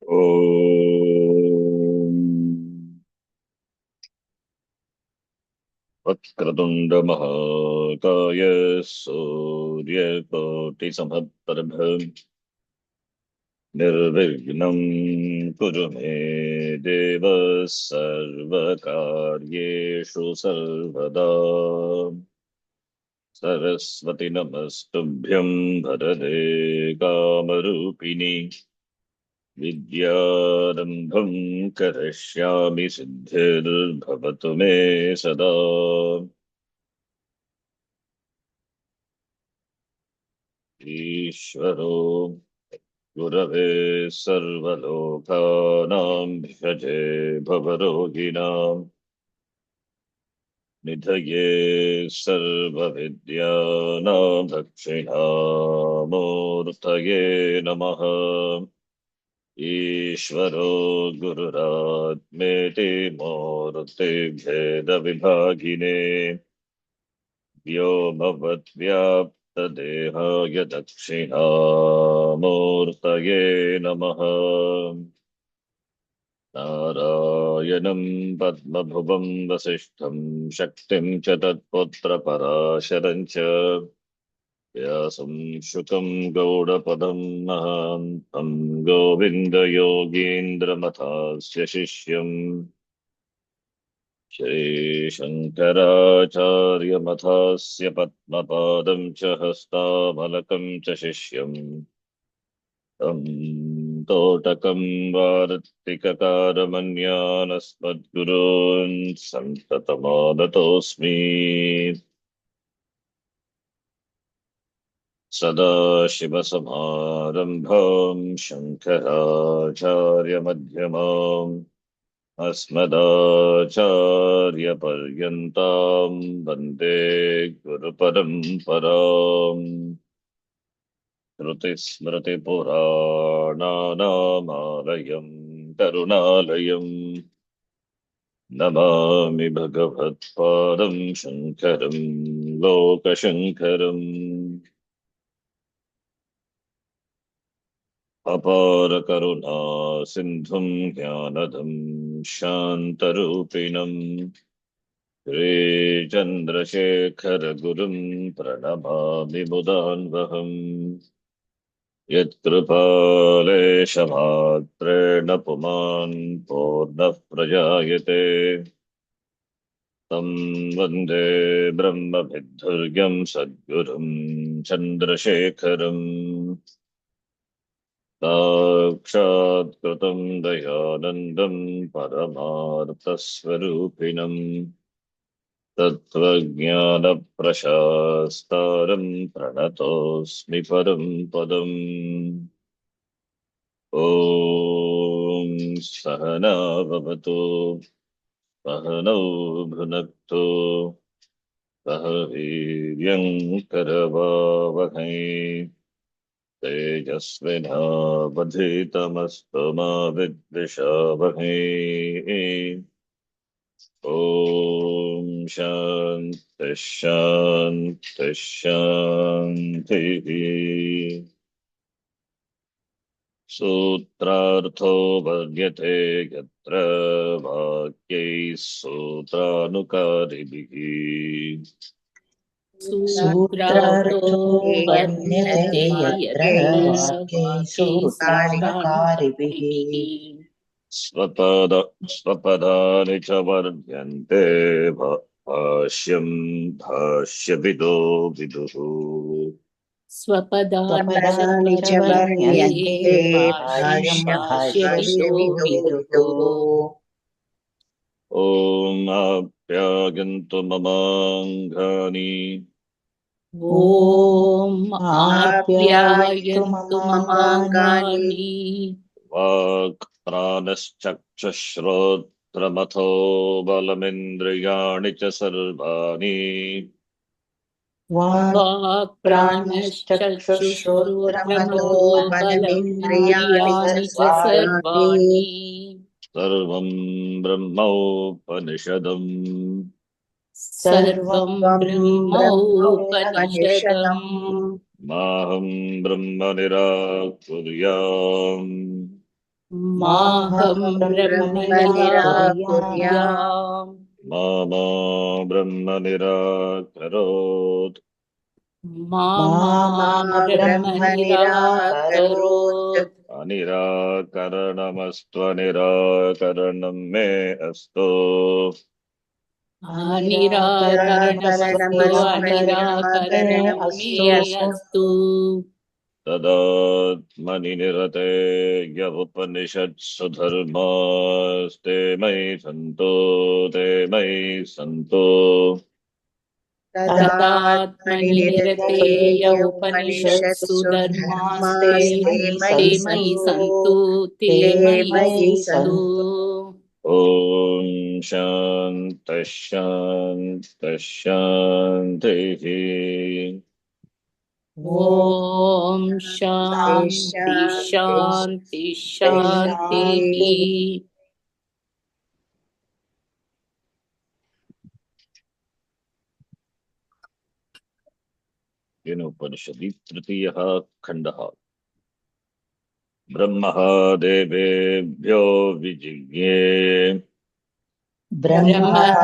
ॐ वक्रतुण्डमहाकाय सूर्यकोटिसमप्रभ निर्विघ्नं कुरु मे देव सर्वकार्येषु सर्वदा। सरस्वती नमस्तुभ्यं वरदे कामरूपिणि विद्यारम्भं करिष्यामि सिद्धिर्भवतु मे सदा। ईश्वरो गुरवे सर्वलोकानां भिषजे भवरोगिणां निधये सर्वविद्यानां दक्षिणामूर्तये नमः। ईश्वरो गुरुरात्मेति मूर्तिभेदविभागिने व्योमवद्व्याप्तदेहाय दक्षिणामूर्तये नमः। नारायणं पद्मभुवं वसिष्ठं शक्तिं च तत्पुत्रपराशरं च व्यासं शुकं गौडपदं महान्तं गोविन्दयोगीन्द्रमथास्य शिष्यम् श्रीशङ्कराचार्यमथास्य पद्मपादं च हस्तामलकं च शिष्यम् तं तोटकं वार्तिककारमन्यानस्मद्गुरून् सन्ततमानतोऽस्मि। सदाशिवसमारम्भां शङ्कराचार्यमध्यमाम् अस्मदाचार्यपर्यन्तां वन्दे गुरुपरम्पराम्। श्रुतिस्मृतिपुराणानामालयं करुणालयं नमामि भगवत्पादं शङ्करं लोकशङ्करम्। अपारकरुणा सिन्धुं ज्ञानदं शान्तरूपिणं श्रीचन्द्रशेखरगुरुं प्रणमामि मुदान्वहम्। यत्कृपालेशमात्रेण पुमान् पूर्णः प्रजायते तं वन्दे ब्रह्मविद्धुर्यं सद्गुरुं चन्द्रशेखरम्। साक्षात्कृतं दयानन्दं परमार्थस्वरूपिणम् तत्त्वज्ञानप्रशास्तारं प्रणतोऽस्मि परं पदम्। ॐ सहना भवतु सहनौ भुनक्तु सह वीर्यं करवावहै तेजस्विनावधीतमस्तु मा विद्विषावहै। ॐ शान्तिः शान्तिः शान्तिः। सूत्रार्थो वर्ण्यते यत्र वाक्यैः सूत्रानुकारिभिः सूत्रार्थो वर्ण्यते यत्र वाक्यैः सूत्रानुकारिभिः स्वपदानि च वर्ण्यन्ते भाष्यं भाष्यविदो विदुः। स्वपदानि च वर्ण्यन्ते भाष्यं भाष्यविदो विदुः। ॐ आप्यायन्तु ममाङ्गानि ॐ आप्यायन्तु ममाङ्गानि वाक् प्राणश्चक्षुश्रोत्रमथो बलमिन्द्रियाणि च सर्वाणि वाक् प्राणश्चक्षुश्रोत्रमथो बलमिन्द्रियाणि च सर्वाणि सर्वं ब्रह्मोपनिषदम् सर्वं ब्रह्मोपनिषदम्। माहं ब्रह्म निराकुर्याम् माहं ब्रह्म निराकुर्याम् मा ब्रह्म निराकरोत् मा ब्रह्म निराकरोत् अनिराकरणमस्त्वनिराकरणं मे अस्तु अनिराकरणमस्तु अनिराकरणं मे अस्तु तदात्मनि निरतेय उपनिषत्सु धर्मास्ते मयि सन्तो ते मयि सन्तो तदात्मनि निरतेय उपनिषत्सु धर्मास्ते ते मयि सन्तु ते मयि सन्तु ॐ शान्तः शान्तः शान्तिः ॐ शान्ति शान्ति शान्तिः केनोपनिषदि तृतीयः खण्डः ब्रह्मः देवेभ्यो विजिज्ञे ब्रह्मः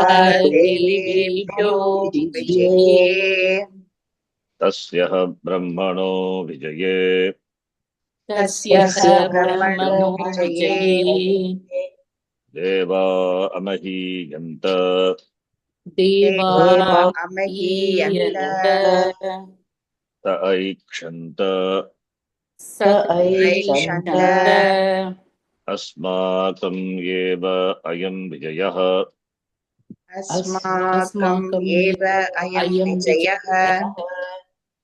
देवेभ्यो विजिज्ञे तस्य ब्रह्मणो विजये तस्य ब्रह्मणो विजये देवा अमहीयन्त देवा अमहीयन्त त ऐक्षन्त स ऐषन्त अस्माकम् एव अयम् विजयः अस्माकम् एव अयं विजयः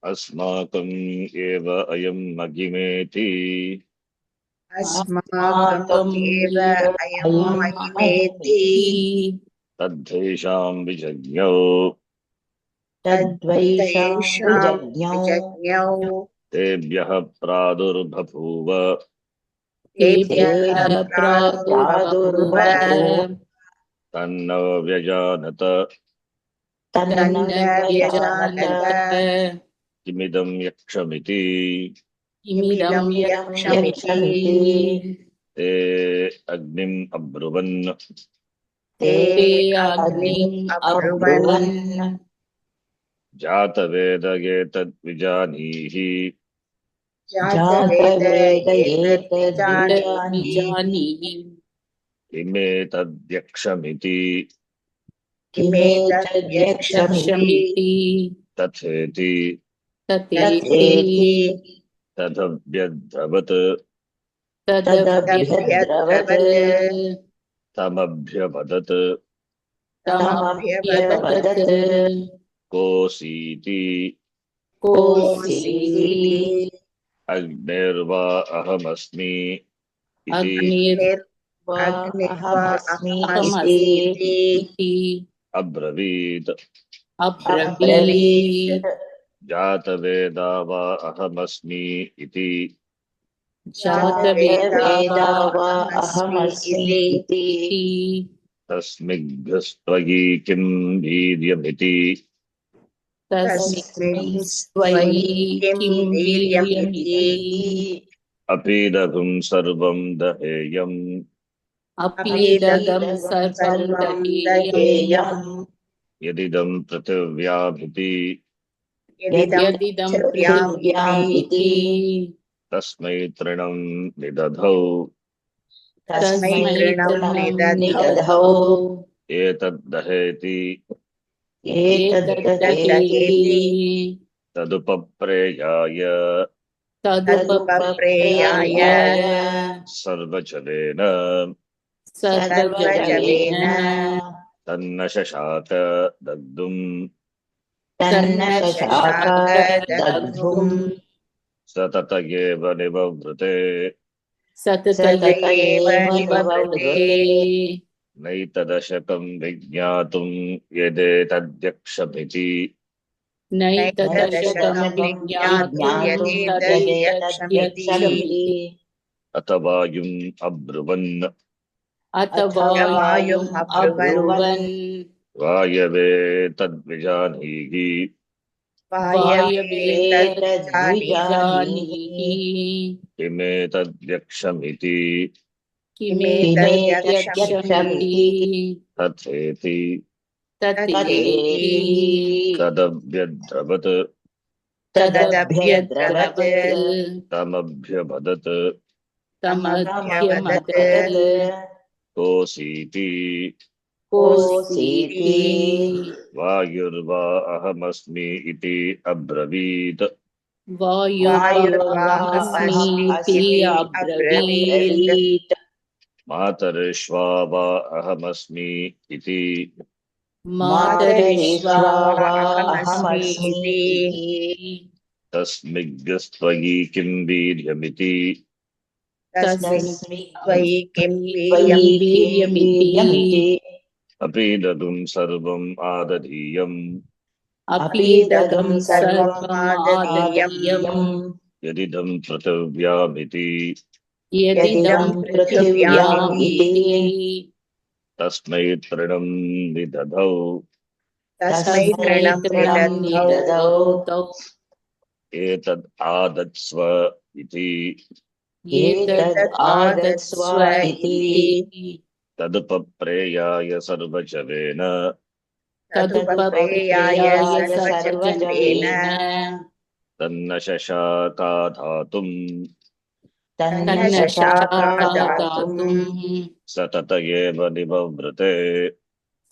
अस्माकम् एव अयम् महिमेति अस्माकम् एव अयं महिमेति तद्धेषाम् विजज्ञौ तद्वैषां विजज्ञौ तेभ्यः प्रादुर्बभूव तेभ्यः प्रादुर्बभूव तन्न व्यजानत तन्न व्यजानत किमिदम् यक्षमिति किमिदं यक्षमिति ते अग्निम् अब्रुवन् ते अग्निम् अब्रुवन् जातवेद एतद्विजानीहि जातवेदयेतद्विजानीहि किमेतद्यक्षमिति यक्षमिति तथेति तथेति तदभ्यद्रवत् तदभ्यद्रवत् तमभ्यवदत् तमभ्यवदत् कोऽसीति कोऽसीति अग्निर्वा अहमस्मि इति अग्निर्वाहमस्मीति अब्रवीत् अब्रवीत् जातवेदा वा अहमस्मि इति जातवेदा वा अहमस्मीति तस्मिद्भ्यस्त्वयि किं वीर्यमिति तस्मिन्स्त्वयि किं वीर्यमिति अपीदघुं सर्वं दहेयम् अपीदगं सर्वं दहेयम् यदिदं पृथिव्यामिति यदिदं पृथिव्यामिति तस्मै तृणं निदधौ तस्मै तृणं निदधौ एतद्दहेति एतद्दहेति तदुपप्रेयाय तदुपप्रेयाय सर्वजलेन सर्वजलेन तन्न शशाक दग्धुम् तन्न शाकदग्धुम् स तत एव निववृते सतत एव निववृते नैतदशकं विज्ञातुम् यदेतद्यक्षमिति नैतदशकं विज्ञातुं यदेतद्यक्षमिति अथ वायुम् अब्रुवन् अथ वायुम् अब्रुवन् वायवे तद्विजानीहि वायवे तद्विजानीहि किमेतद्यक्षमिति किमेतद्यक्षमिति तथेति तथेति तदभ्यद्रवत् तदभ्यद्रवत् तमभ्यवदत् तमभ्यमदत् कोऽसीति कोऽसीति वायुर्वा अहमस्मि इति अब्रवीत् वायुर्वाहमस्मीति अब्रवीत् मातरिश्वा वा अहमस्मि इति मातरिश्वाहमस्मीति तस्मिग्स्त्वयि किं वीर्यमिति तस्मिन् किं वीर्यमिति अपीदगुं सर्वम् आदधीयम् अपीदगं सर्वमादधीयम् यदिदं पृथिव्यामिति यदिदं पृथिव्यामिति तस्मै तृणं निदधौ तस्मै तृणं निदधौ एतद् आदत्स्व इति एतद् आदत्स्व इति तदुपप्रेयाय सर्वजवेन तदुपप्रेयाय सर्वजनेन तन्न शशाकाधातुम् तन्न शशाकादातुं स तत एव निवव्रते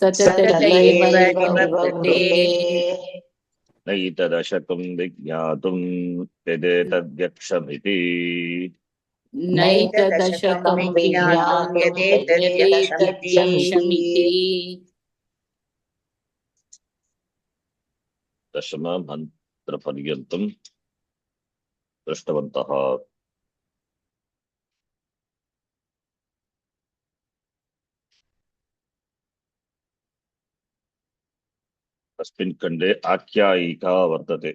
सतत एव निवर्तते नैतदशकं विज्ञातुम् यदेतद्यक्षमिति नैतदशकं विज्ञातुं यदेतद्यक्षमिति दशममन्त्रपर्यन्तं दृष्टवन्तः। अस्मिन् खण्डे आख्यायिका वर्तते।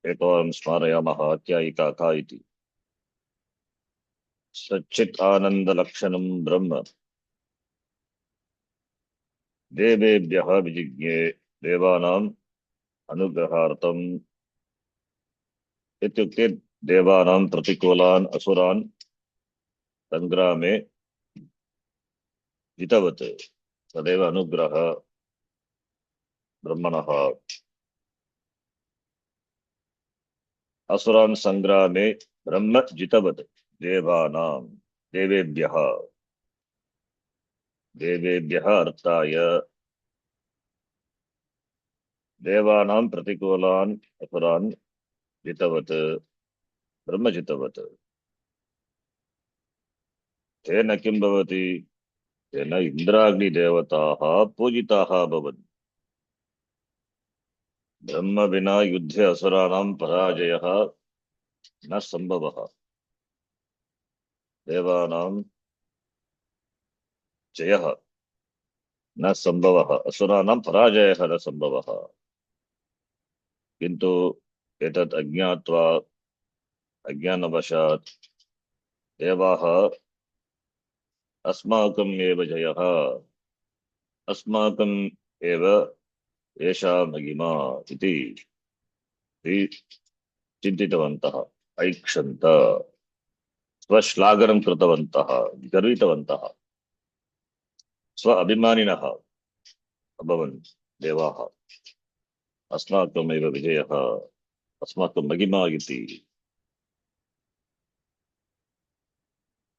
एकवारं स्मारयामः आख्यायिका का इति। सच्चित् आनन्दलक्षणं ब्रह्म देवेभ्यः विजिज्ञे देवानाम् अनुग्रहार्थम् इत्युक्ते देवानां प्रतिकूलान् असुरान् संग्रामे जितवत्। तदेव अनुग्रह ब्रह्मणः। असुरान् संग्रामे ब्रह्म जितवत् देवानां देवेभ्यः देवेभ्यः अर्थाय देवानां प्रतिकूलान् असुरान् जितवत् ब्रह्म जितवत्। तेन किं भवति? तेन इन्द्राग्निदेवताः पूजिताः अभवन्। ब्रह्म विना युद्धे असुराणां पराजयः न संभवः। देवानां जयः न संभवः, असुराणां पराजयः न संभवः। किन्तु एतत् अज्ञात्वा अज्ञानवशात् देवाः अस्माकम् एव जयः, अस्माकम् एव एषा महिमा इति चिन्तितवन्तः, ऐक्षन्त, स्वश्लाघनं कृतवन्तः, गर्वितवन्तः, स्व अभिमानिनः अभवन् देवाः। अस्माकमेव विजयः, अस्माकं महिमा इति।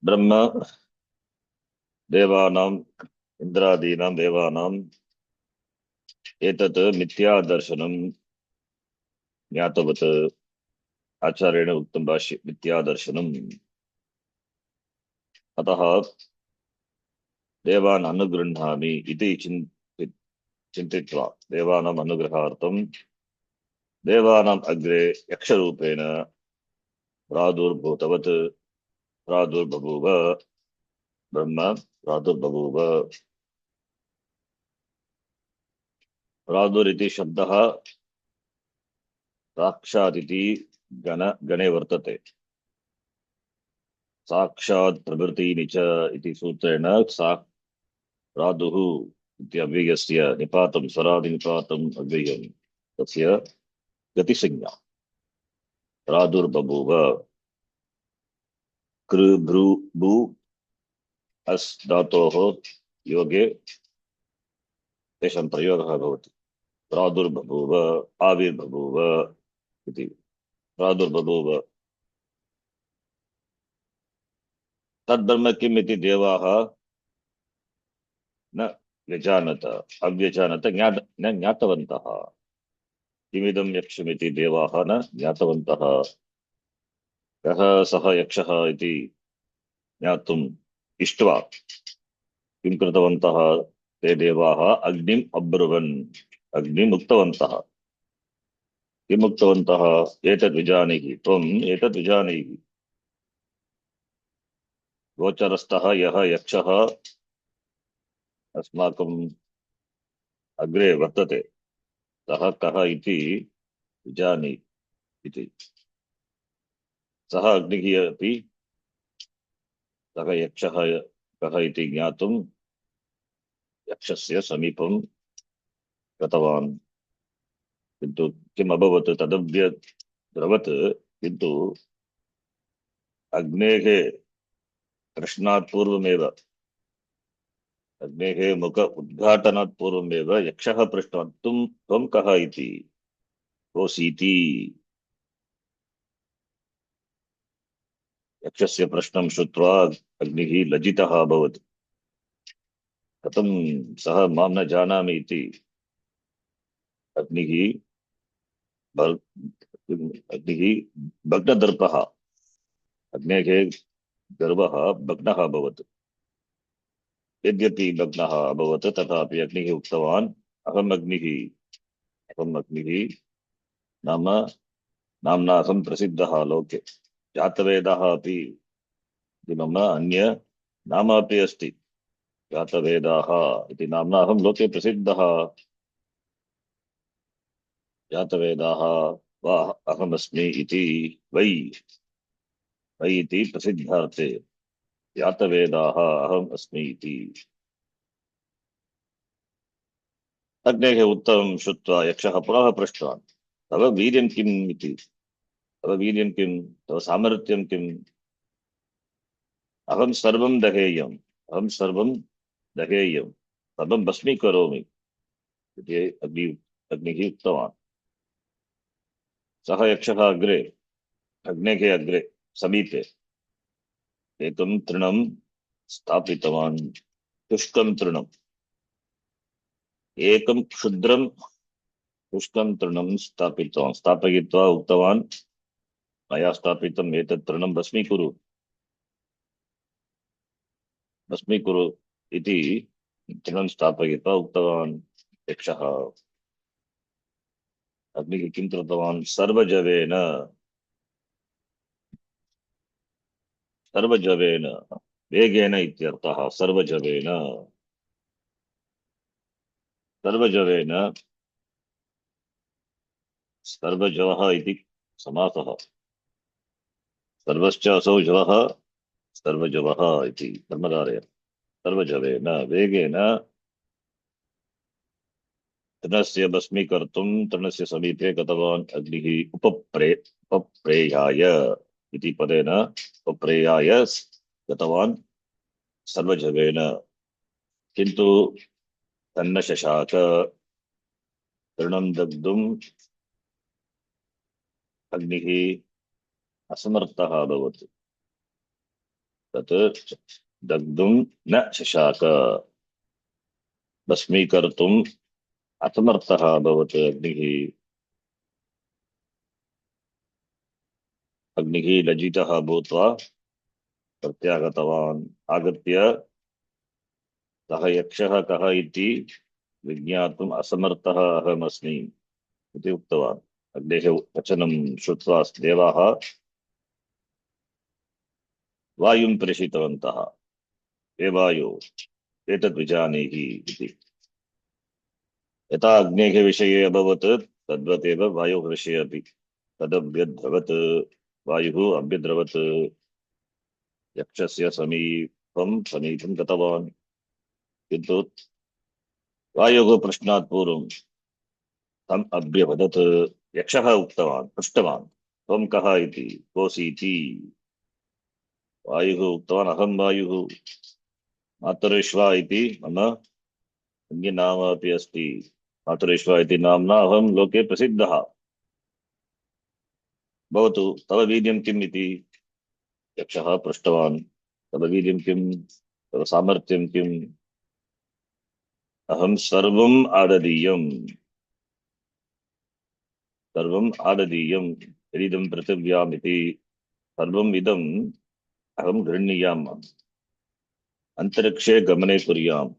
ब्रह्म देवानाम् इन्द्रादीनां देवानाम् एतत् मिथ्यादर्शनं ज्ञातवत्। आचार्येण उक्तं भाष्ये मिथ्यादर्शनम्। अतः देवान् अनुगृह्णामि इति चिन्तित्वा देवानाम् अनुग्रहार्थं देवानाम् अग्रे यक्षरूपेण प्रादुर्भूतवत् प्रादुर्बभूव। ब्रह्म प्रादुर्बभूव। प्रादुरिति शब्दः साक्षादिति गणे वर्तते। साक्षात् प्रवृत्तिनि च इति सूत्रेण प्रादुः इति अव्ययस्य निपातं स्वरादिनिपातम् अव्ययं तस्य गतिसंज्ञा प्रादुर्बभूव। कृ भ्रू भू अस् धातोः योगे तेषां प्रयोगः भवति। प्रादुर्बभूव, आविर्बभूव इति। प्रादुर्बभूव तद्ब्रह्म किम् इति देवाः न व्यजानत, अव्यजानत, न ज्ञातवन्तः। किमिदं यक्षमिति देवाः न ज्ञातवन्तः। कः सः यक्षः इति ज्ञातुम् इष्ट्वा किं कृतवन्तः ते देवाः अग्निम् अब्रुवन्, अग्निम् उक्तवन्तः। किम् उक्तवन्तः? एतद्विजानीहि त्वम्, एतद्विजानीहि गोचरस्थः यः यक्षः अस्माकम् अग्रे वर्तते सः कः इति विजानी इति। सः अग्निः अपि सः यक्षः कः इति ज्ञातुं यक्षस्य समीपं गतवान्। किन्तु किम् अभवत्? तदव्यद्रवत्, किन्तु अग्नेः प्रश्नात् पूर्वमेव, अग्नेः मुख उद्घाटनात् पूर्वमेव यक्षः पृष्टवान्, त्वं कः इति, कोऽसीति। यक्षस्य प्रश्नं श्रुत्वा अग्निः लज्जितः अभवत्। कथं सः मां न जानामि इति अग्निः अग्निः भग्नदर्पः, अग्नेः गर्वः भग्नः अभवत्। यद्यपि भग्नः अभवत् तथापि अग्निः उक्तवान्, अहम् अग्निः, अहम् अग्निः नाम नाम्ना अहं प्रसिद्धः लोके। जातवेदः अपि इति मम अन्य नाम अपि अस्ति। जातवेदाः इति नाम्ना अहं लोके प्रसिद्धः। जातवेदाः वा अहमस्मि इति वै, वै इति प्रसिद्धार्थे जातवेदाः अहम् अस्मि इति। अग्नेः उत्तरं श्रुत्वा यक्षः पुनः पृष्टवान्, तव वीर्यं किम् इति, तव वीर्यं किं, तव सामर्थ्यं किम्? अहं सर्वं दहेयम्, अहं सर्वं दहेयम्, सर्वं भस्मीकरोमि इति अग्निः उक्तवान्। सः यक्षः अग्रे, अग्नेः अग्रे समीपे एकं तृणं स्थापितवान्। शुष्कं तृणम्, एकं क्षुद्रं शुष्कं तृणं स्थापितवान्। स्थापयित्वा उक्तवान्, मया स्थापितम् एतत् तृणं भस्मीकुरु, भस्मीकुरु इति तृणं स्थापयित्वा उक्तवान् यक्षः। अग्निः किं कृतवान्? सर्वजवेन, सर्वजवेन, वेगेन इत्यर्थः। सर्वजवेन, सर्वजवेन, सर्वजवः इति समासः। सर्वश्च असौ जवः, सर्वजवः इति कर्मधारय। सर्वजवेन वेगेन तृणस्य भस्मीकर्तुं तृणस्य समीपे गतवान् अग्निः। उपप्रेयाय इति पदेन उपप्रेयाय गतवान् सर्वजवेन, किन्तु तन्न शशाक, तृणं दग्धुम् अग्निः असमर्थः अभवत्। तत् दग्धुं न शशाक, भस्मीकर्तुम् असमर्थः अभवत् अग्निः। अग्निः लज्जितः भूत्वा प्रत्यागतवान्। आगत्य सः यक्षः कः इति विज्ञातुम् असमर्थः अहमस्मि इति उक्तवान्। अग्नेः वचनं श्रुत्वा देवाः वायुं प्रेषितवन्तः। हे वायु, एतद्विजानीहि इति। यथा अग्नेः विषये अभवत् तद्वदेव वायोः विषये अपि तदभ्यद्रवत्। वायुः अभ्यद्रवत् यक्षस्य समीपं गतवान्, किन्तु वायोः प्रश्नात् पूर्वं तम् अभ्यवदत्। यक्षः उक्तवान्, पृष्टवान्, त्वं कः इति, कोऽसीति। वायुः उक्तवान् अहं वायुः। मातरिश्वा इति मम अन्य नाम अपि अस्ति। मातरिश्वा इति नाम्ना अहं लोके प्रसिद्धः। भवतु तव वीर्यं किम् इति यक्षः पृष्टवान्। तव वीर्यं किं, तव सामर्थ्यं किम्? अहं सर्वम् आददीयम्, सर्वम् आददीयम् यदिदं पृथिव्याम् इति सर्वम् इदम् अहं गृह्णीयाम्, अंतरिक्षे गमने कुर्याम्,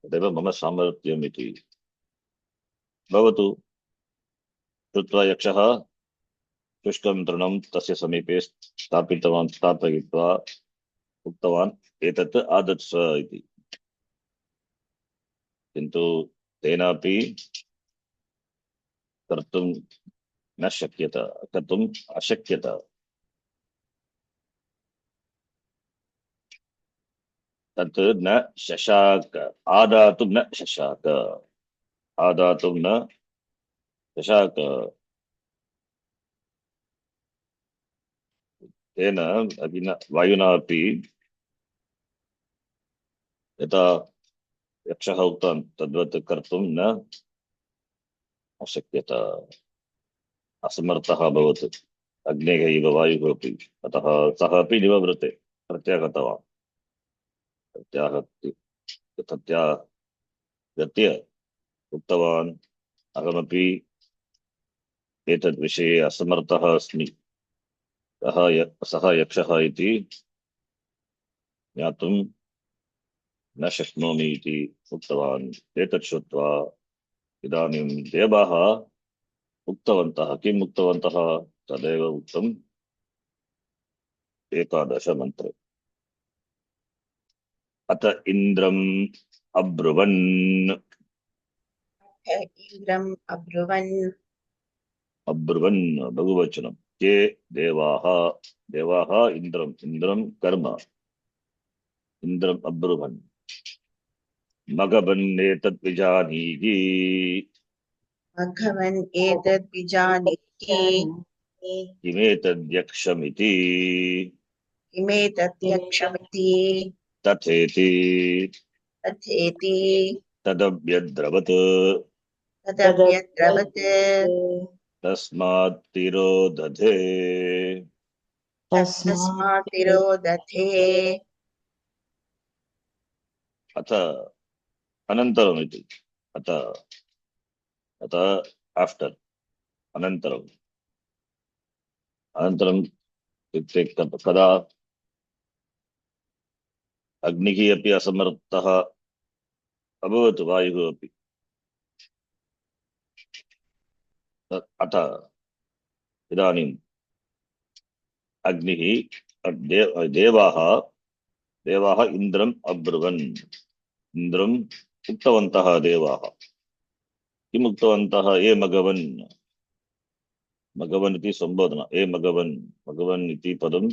तदेव मम सामर्थ्यम् इति। भवतु। श्रुत्वा यक्षः शुष्कं तृणं तस्य समीपे स्थापयित्वा उक्तवान् एतत् आदत्स्व इति। किन्तु तेनापि कर्तुं न शक्यत, कर्तुम् अशक्यत। तत् न शशाक, आदातुं न शशाक, आदातुं न शशाक। तेन अभिन वायुना अपि यथा यक्षः उक्तवान् तद्वत् कर्तुं न अशक्यत, असमर्थः अभवत्। अग्नेः इव वायुः अपि। अतः सः अपि निववृते प्रत्यागतवान्। प्रत्याहत्य प्रत्यागत्य उक्तवान् अहमपि एतद्विषये असमर्थः अस्मि। सः यक्षः इति ज्ञातुं न शक्नोमि इति उक्तवान्। एतत् श्रुत्वा इदानीं देवाः उक्तवन्तः। किम् उक्तवन्तः? तदेव उक्तम् एकादश मन्त्रे। अत इन्द्रम् अब्रुवन्, इन्द्रम् अब्रुवन् अब्रुवन् बहुवचनं। ये देवाः, देवाः इन्द्रम्, इन्द्रं कर्म, इन्द्रम् अब्रुवन् मघवन् एतत् विजानीहि, मघवन् एतद् विजानीहि किमेतद्यक्षमिति, किमेतत् यक्षमिति तथेति तथेति तदभ्यद्रवत्, तदभ्यद्रवत् तस्मात् तिरोदधे। तस्मात् तिरोदधे। अथ अनन्तरम् इति। अथ अथ आफ्टर्, अनन्तरम्। अनन्तरम् इत्युक्ते कदा अग्निः अपि असमर्थः अभवत्, वायुः अपि। अथ इदानीम् अग्निः देवाः, देवाः इन्द्रम् अब्रुवन्। इन्द्रम् उक्तवन्तः देवाः। किम् उक्तवन्तः? ये मघवन्, मघवन् इति सम्बोधना। ये मघवन्, मघवन् इति पदम्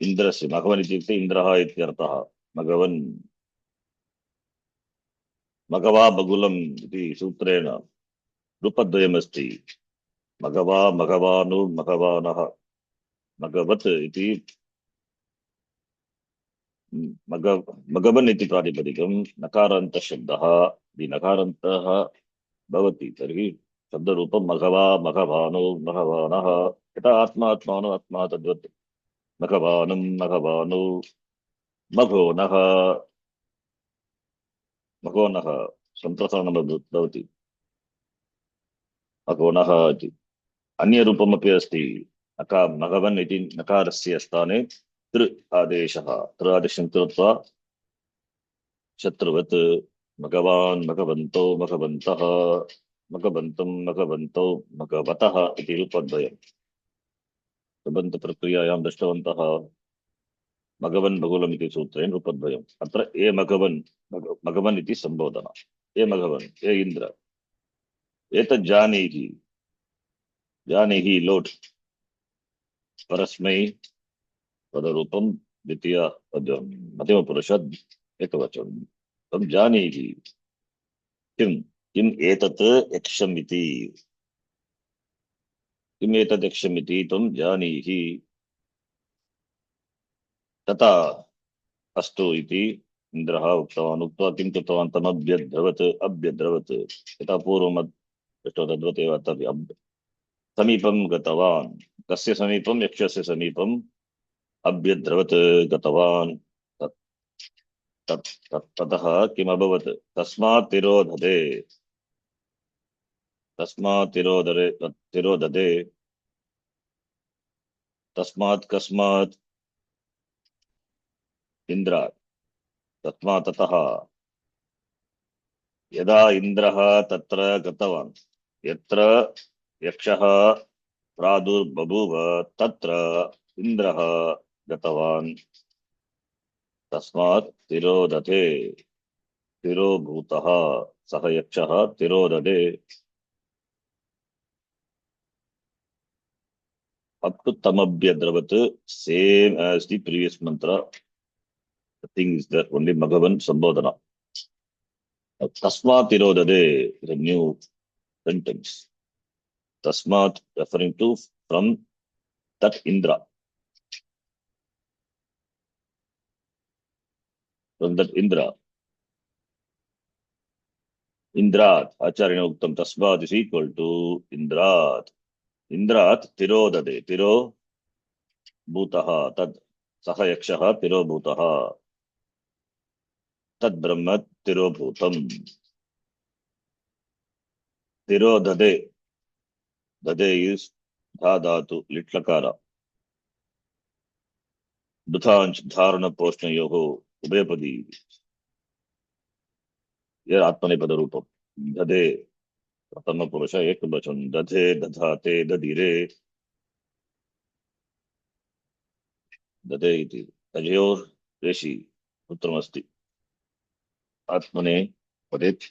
इन्द्रस्य, मघवन् इत्युक्ते इन्द्रः इत्यर्थः। मघवन्, मघवा बगुलम् इति सूत्रेण रूपद्वयमस्ति। मघवा, मघवानु, मघवानः। मघवत् इति मघवन् इति प्रातिपदिकं नकारान्तशब्दः। यदि नकारान्तः भवति तर्हि शब्दरूपं मघवा, मघवानो, मघवानः। यथा आत्मा आत्मानो, आत्मा तद्वत् मघवानं, मघवानो, मघोनः, मघोनः सम्प्रसारणं भवति, मघोनः इति। अन्यरूपमपि अस्ति। मघवन् इति नकारस्य स्थाने तृ आदेशः। तृ आदेशं कृत्वा शत्रुवत् मघवान्, मघवन्तो, मघवन्तः, मघवन्तं, मघवन्तौ, मघवतः इति रूपद्वयम्। प्रबन्धप्रक्रियायां दृष्टवन्तः। मघवन् बगुलम् इति सूत्रेण रूपद्वयम्। अत्र ये मघवन्, मघवन् इति सम्बोधना। ये मघवन्, ये इन्द्र, एतत् जानीहि, जानीहि लोट् परस्मै पदरूपं द्वितीय मध्यमपुरुषात् एकवचनं। तं जानीहि किम्, किम् एतत् यक्षम् इति। किमेतदक्षमिति त्वं जानीहि तथा अस्तु इति इन्द्रः उक्तवान् उक्त्वा किं कृतवान् तमभ्यद्रवत् अभ्यद्रवत् यथा पूर्वमद् दृष्टो तद्वदेव समीपं गतवान् कस्य समीपं यक्षस्य समीपम् अभ्यद्रवत् गतवान् ततः किमभवत् तस्मात् तिरोददे तस्मात् कस्मात् इन्द्रात् तस्मात् ततः यदा इन्द्रः तत्र गतवान् यत्र यक्षः प्रादुर्बभूव तत्र इन्द्रः गतवान् तस्मात् तिरोदते तिरोभूतः सः यक्षः तिरोददे up to tamabhyadravatu same as the previous mantra. The thing is that only Bhagavan Sambodhana. Tasmat tirodade is a new sentence. Tasmat referring to from that Indra. From that Indra. Indrat, Acharya Uktam Tasmat is equal to Indrat. Indrat tirodade. Tiro bhutaha. Tad saha yakshaha tiro bhutaha. Tad brahmat tiro bhutam. Tirodade. Dade is dhadatu litlakara. Duthanch dharana poshna yoho ubepadi. Here atmanepada rupam. Dade pratama purusha ekvachan. Dadhe dadhate dadire. Dade iti. Tajayor reshi utramasti. Atmane padit.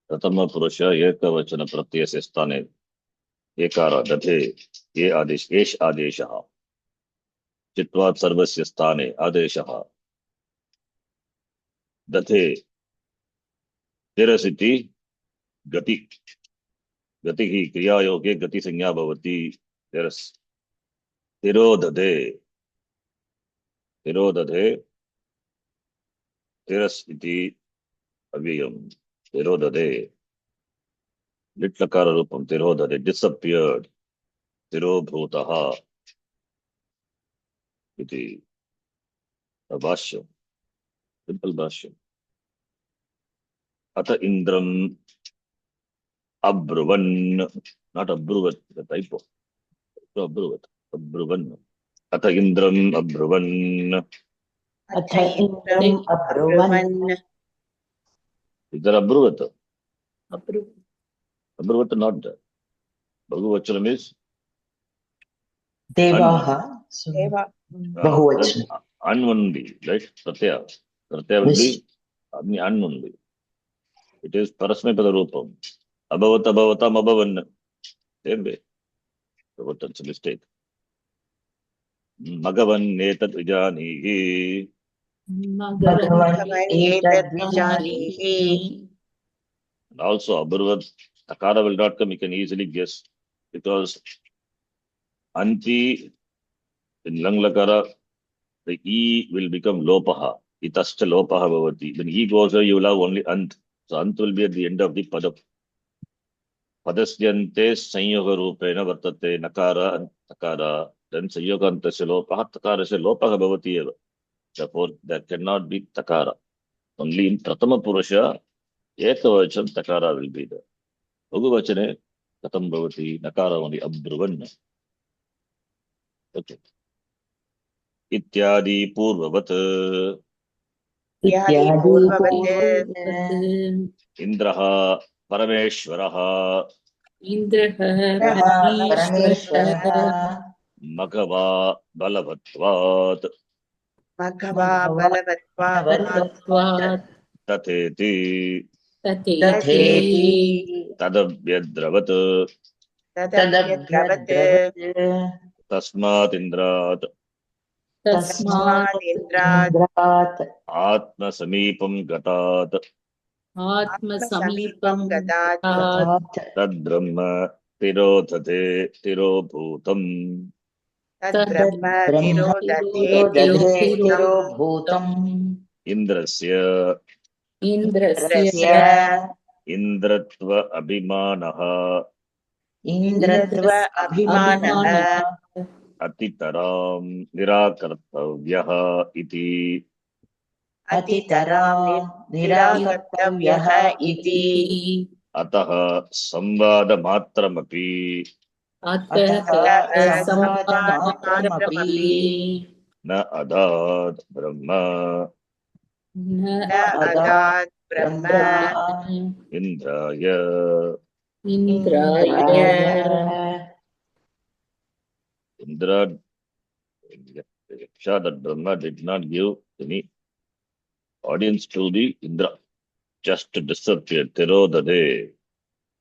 Pratama purusha ekvachana pratyasya sthane. Ekara dadhe. Ye adesh. Esh adeshaha. चित्वात् सर्वस्य स्थाने आदेशः दथे तिरसिति गति गति ही क्रियायोगे गति संज्ञा भवति तिरस् तिरोदधे तिरोदधे तिरस् इति अव्ययम् तिरोदधे लिट्लकार रूपं तिरोदधे disappeared तिरोभूतः इति भाष्यम् सिंपल भाष्यम् अत इन्द्रम् अब्रुवन् not अब्रुवत् the typo अब्रुवत् अब्रुवन् अत इन्द्रम् अब्रुवन् अथ इन्द्रम् अब्रुवन् इधर अब्रुवत् Approve. अब्रुवत् not there बहुवचनम् is Devaha. Deva Bahuvachanam. un only right pratyaya will be un only it is parasmapada roopam abhavat abhavatam abhavan same way so that's a mistake Magavan netat vijanihi Bhagavan एतद् etad विजानीहि and also abhurvat takara will not come you can easily guess because anti in langlakara the e will become lopaha itascha lopaha bhavati when e goes away you will have only ant so ant will be at the end of the pada padasyante sanyoga rupena vartate nakara takara then sanyogantasya lopaha takarasya lopaha bhavati eva therefore there cannot be takara only in pratama purusha ekavacham takara will be there bahuvachane katam bhavati nakara only abruvan okay इत्यादि पूर्ववत् इत्यादि पूर्ववत् इन्द्रः परमेश्वरः Indraha Parameshwara मघवा बलवत्वात् मघवा बलवत्वात् Balavatvat तथेति Tateti तथेति तदभ्यद्रवत् तदभ्यद्रवत् तस्मात् इन्द्रात् Tasmat इन्द्रात् आत्मसमीपं गतात् Atma आत्मसमीपं Samipam गतात् Tat तद्ब्रह्म तिरोधते तिरोभूतम् तद्ब्रह्म ब्रह्म तिरोदते दधे तिरोभूतम् तिरोभूतम् इन्द्रस्य इन्द्रस्य इन्द्रत्व अभिमानः इन्द्रत्व अभिमानः अभिमानः अतितरां निराकर्तव्यः इति अतितरां निराकर्तव्यः इति अतः संवादमात्रमपि अतः संवादमात्रमपि न अदात् ब्रह्म न अदात् ब्रह्म इन्द्राय इन्द्राय Indra, Yaksha, that Brahma did not give any audience to the Indra, just disappeared. Tirodade.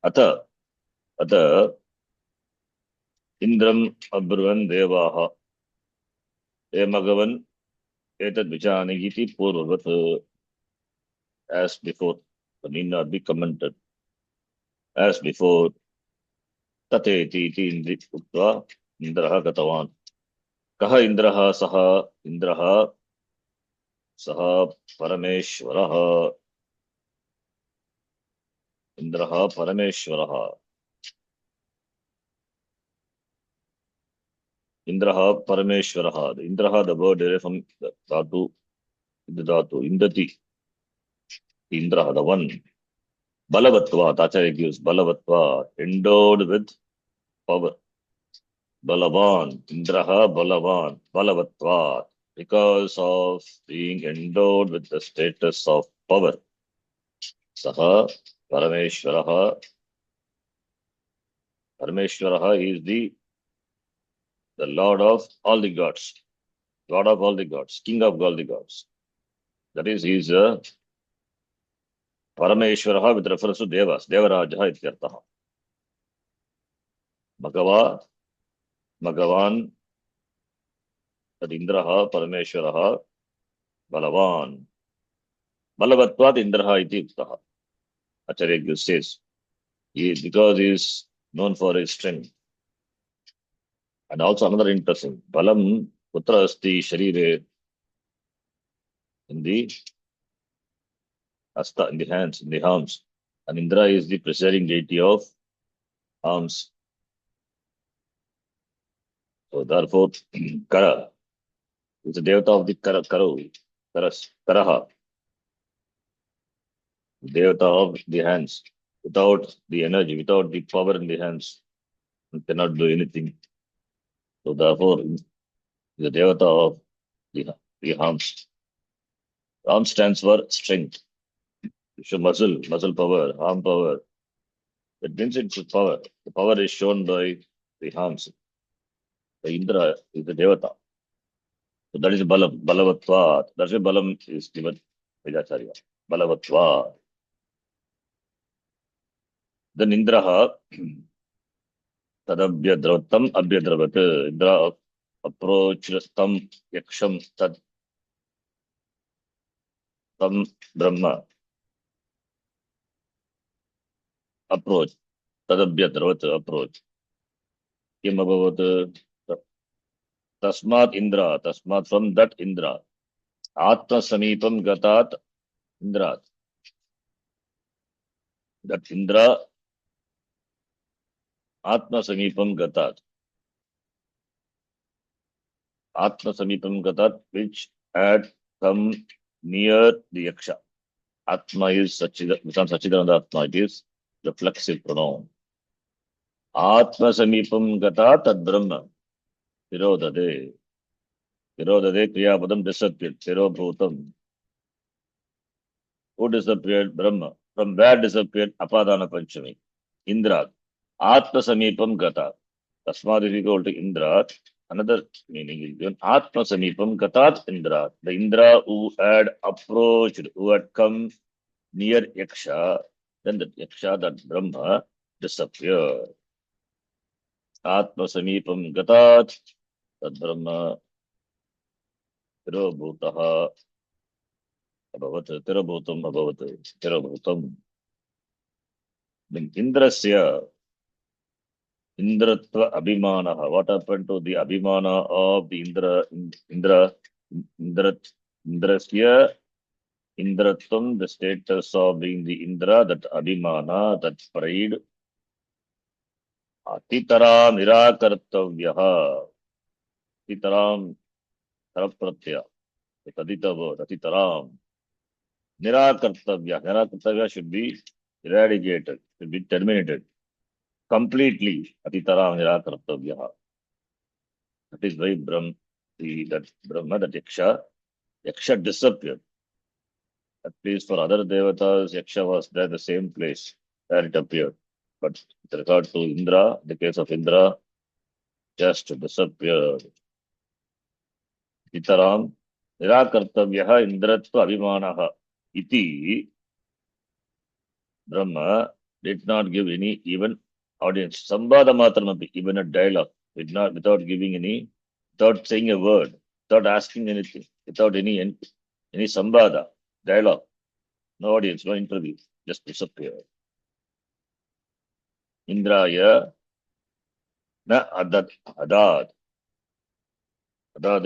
Ata Indram Abruvan Devaha. Emagavan Etad Vichanigiti Purvat as before. The need not be commented. As before, Tateti Indi Utva Indraha Gatavan. Kaha Indraha Saha Indraha Saha Parameshwaraha. Indraha Parameshwaraha. Indraha Parameshwaraha. The Indraha, the word derived from the Dhatu, Indati. Indraha, the one. Balavatva, Acharya gives Balavatva, endowed with power. Balavan, Indraha Balavan, Balavatva, because of being endowed with the status of power. Saha Parameshwaraha. Parameshwaraha is the Lord of all the gods. Lord of all the gods, King of all the gods. That is, he is Parameshwaraha with reference to Devas, Devarajaha ityartaha. Bhagavan, that Indraha, Parameshwaraha, Balavan. Balavatvat Indraha iti uktaha. Acharya says, because he is known for his strength. And also another interesting, Balam Putra Asti Sharire, in the Asta, in the hands, in the arms. And Indra is the presiding deity of arms. So therefore, Kara is the devata of the Karaha, devata of the hands. Without the energy, without the power in the hands, you cannot do anything. So therefore, the devata of the arms. Arm stands for strength. So muscle power, arm power. That means it's power. The power is shown by the arms. The Indra is the devata. So that is Balam, Balavatvat. That's why Balam is given by Acharya. Balavatvat. Then Indraha, Tadabhyadravatam, Abhyadravat. Indra approached Tam Yaksham Tad Tam Brahma. Approach. Tadabhyadravat approach. Kim Abhavat Tasmat Indra. Tasmat from that Indra. Atma Samipam Gatat Indra. That Indra Atma Samipam Gatat. Atma Samipam Gatat, which had come near the Yaksha. Atma is Sachidananda Atma. It is reflexive pronoun. Atma Samipam Gatat Tad Brahma. Tirodade. Tirodade Kriyapadam disappeared. Tirobhutam. Who disappeared? Brahma. From where disappeared? Apadana Panchami. Indra. Atma Samipam Gata. Tasmad is equal to Indra. Another meaning is given. Atma Samipam Gatat Indra. The Indra who had approached, who had come near Yaksha, then the Yaksha, that Brahma, disappeared. Atma Samipam Gatat, that Brahma, Tirobhutaha, Abhavat, Tirobhutam, Abhavat, Tirobhutam. Then Indrasya, Indratva Abhimana. What happened to the Abhimana of the Indrasya, Indratvam, the status of being the Indra, that Abhimana, that pride, Atitara Nirakartavyaha, Atitaram Tarapratya, the Tadita word, Atitaram, Nirakartavya should be eradicated, should be terminated completely. Atitaram Nirakartavyaha. That is why that Brahma, that Yaksha disappeared. At least for other devatas, Yaksha was there, the same place where it appeared. But with regard to Indra, the case of Indra, just disappeared. Itaram, Nirakartavyaha Indratva Abhimanaha iti, Brahma did not give any even audience. Sambhada matramapi, even a dialogue, without giving without saying a word, without asking anything, without any sambhada, dialogue, no audience, no interview, just disappeared. Indraya na adad. Adad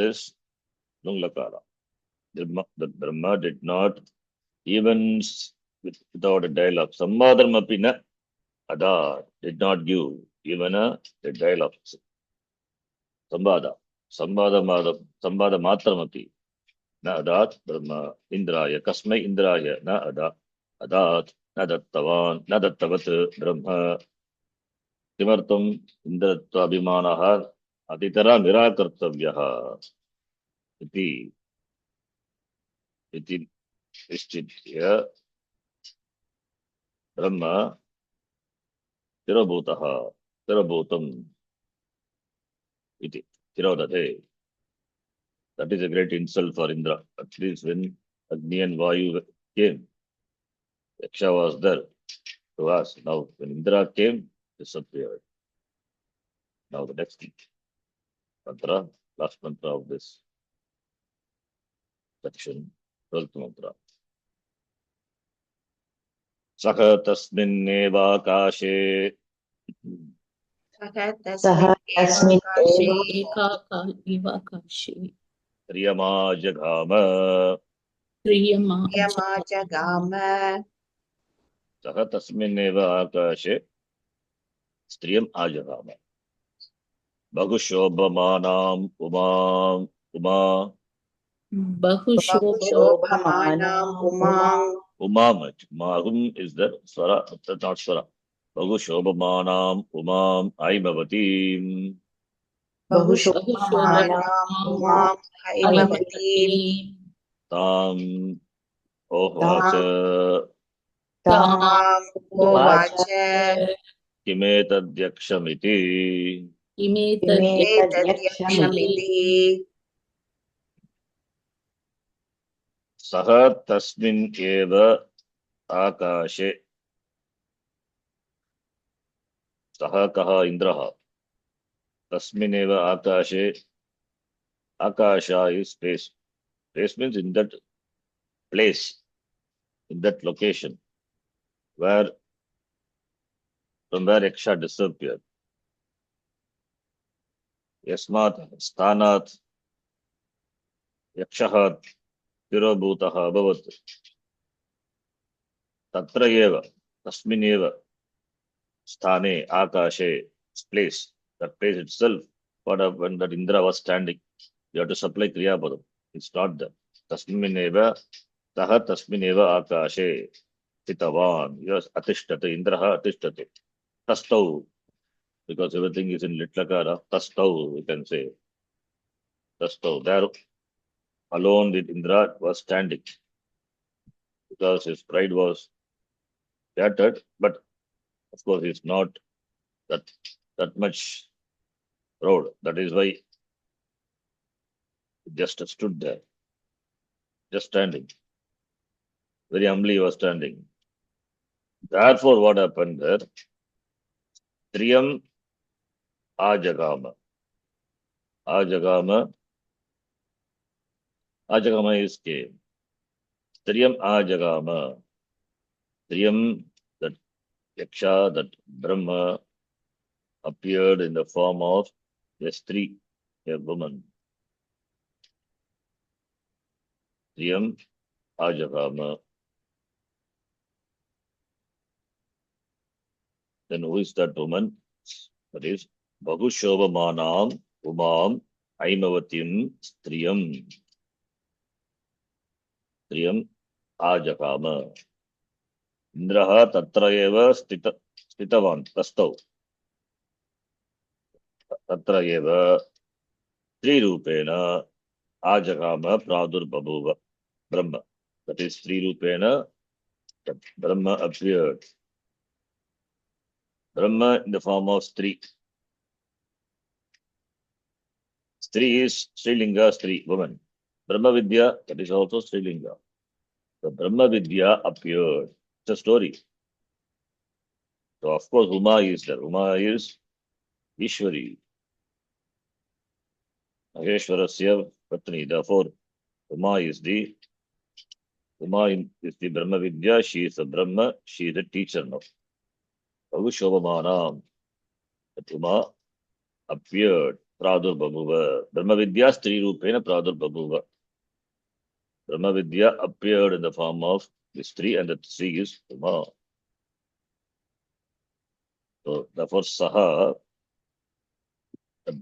is Lunglakara. The Brahma did not even without a dialogue. Sambhadamapi na adad did not give even a dialogue. Sambhada matramapi na adat Brahma Indraya kasmai Indraya na adat na dattavat Brahma किमर्थम इंद्रत्व अभिमानः अतितरा निराकर्तव्यः इति निश्चित्य ब्रह्म तिरभूतम् इति तिरोदते. That is a great insult for Indra. At least when Agni and Vayu came, Yaksha was there to us. Now when Indra came, disappeared. Now the next mantra, last mantra of this section, 12th mantra. Sakha tasminneva akashe सः तस्मिन् एकाकाशे Triyama Jagama. जगाम Sakha tasminneva akashe Striyam Ajagama. Bahushobhamanam Uma शोभमानाम् उमाम् Umamaj. Mahum is the Swara, that's not Swara. Bahushobhamanam Umam Aimavatim. बहुशोभमानाम् उमाम् हैमवतीम् Tam Ohvacha ताम् उवाच Kimetadyakshamiti. एतद्यक्षमिति Saha tasmin eva akashe. Saha kaha Indraha. Tasmin eva akashe. Akasha is space. Space means in that place, in that location, from where Yaksha disappeared. Yasmat sthanat Yakshaha tirobhutaha abhavat. Tatra eva, tasmin eva, sthane, akashe, place. That place itself, what happened that Indra was standing. You have to supply Kriya Padam. It's not there. Tasmin eva, taha tasmin eva akashe. Titavan. Yes, atishtate. Indraha atishtate. Tastau. Because everything is in Litlakara. Tastau, we can say. Tastau. There alone the Indra was standing. Because his pride was shattered, but of course he's not that much proud. That is why he just stood there. Just standing. Very humbly he was standing. Therefore, what happened there? Triyam Ajagama. Ajagama is came. Triyam Ajagama. Triyam, that Yaksha, that Brahma, appeared in the form of a Stri, a woman. Striyam Ajagama. Then who is that woman? That is Bhagushobhamanam Umam Aimavatim Striyam. Striyam Ajagama. Indraha Tatra eva Stitavan Tastau. Tatra eva Stri Rupena Ajagama Pradurbhabuva Brahma. That is Stri Rupena, that Brahma appeared. Brahma in the form of Stri. Stri is Strilinga, Stri, woman. Brahma Vidya, that is also Strilinga. The Brahma Vidya appeared. It's a story. So of course Uma is there. Uma is Ishwari. Maheshwarasya Patni. Therefore Uma is the Brahma Vidya. She is the Brahma. She is the teacher now. Bhagushobhamanam. That Uma appeared. Pradurbhabuva. Brahma Vidya Stri Rupena Pradurbhabuva. Brahma Vidya appeared in the form of the Stri, and the Stri is Uma. So therefore Saha,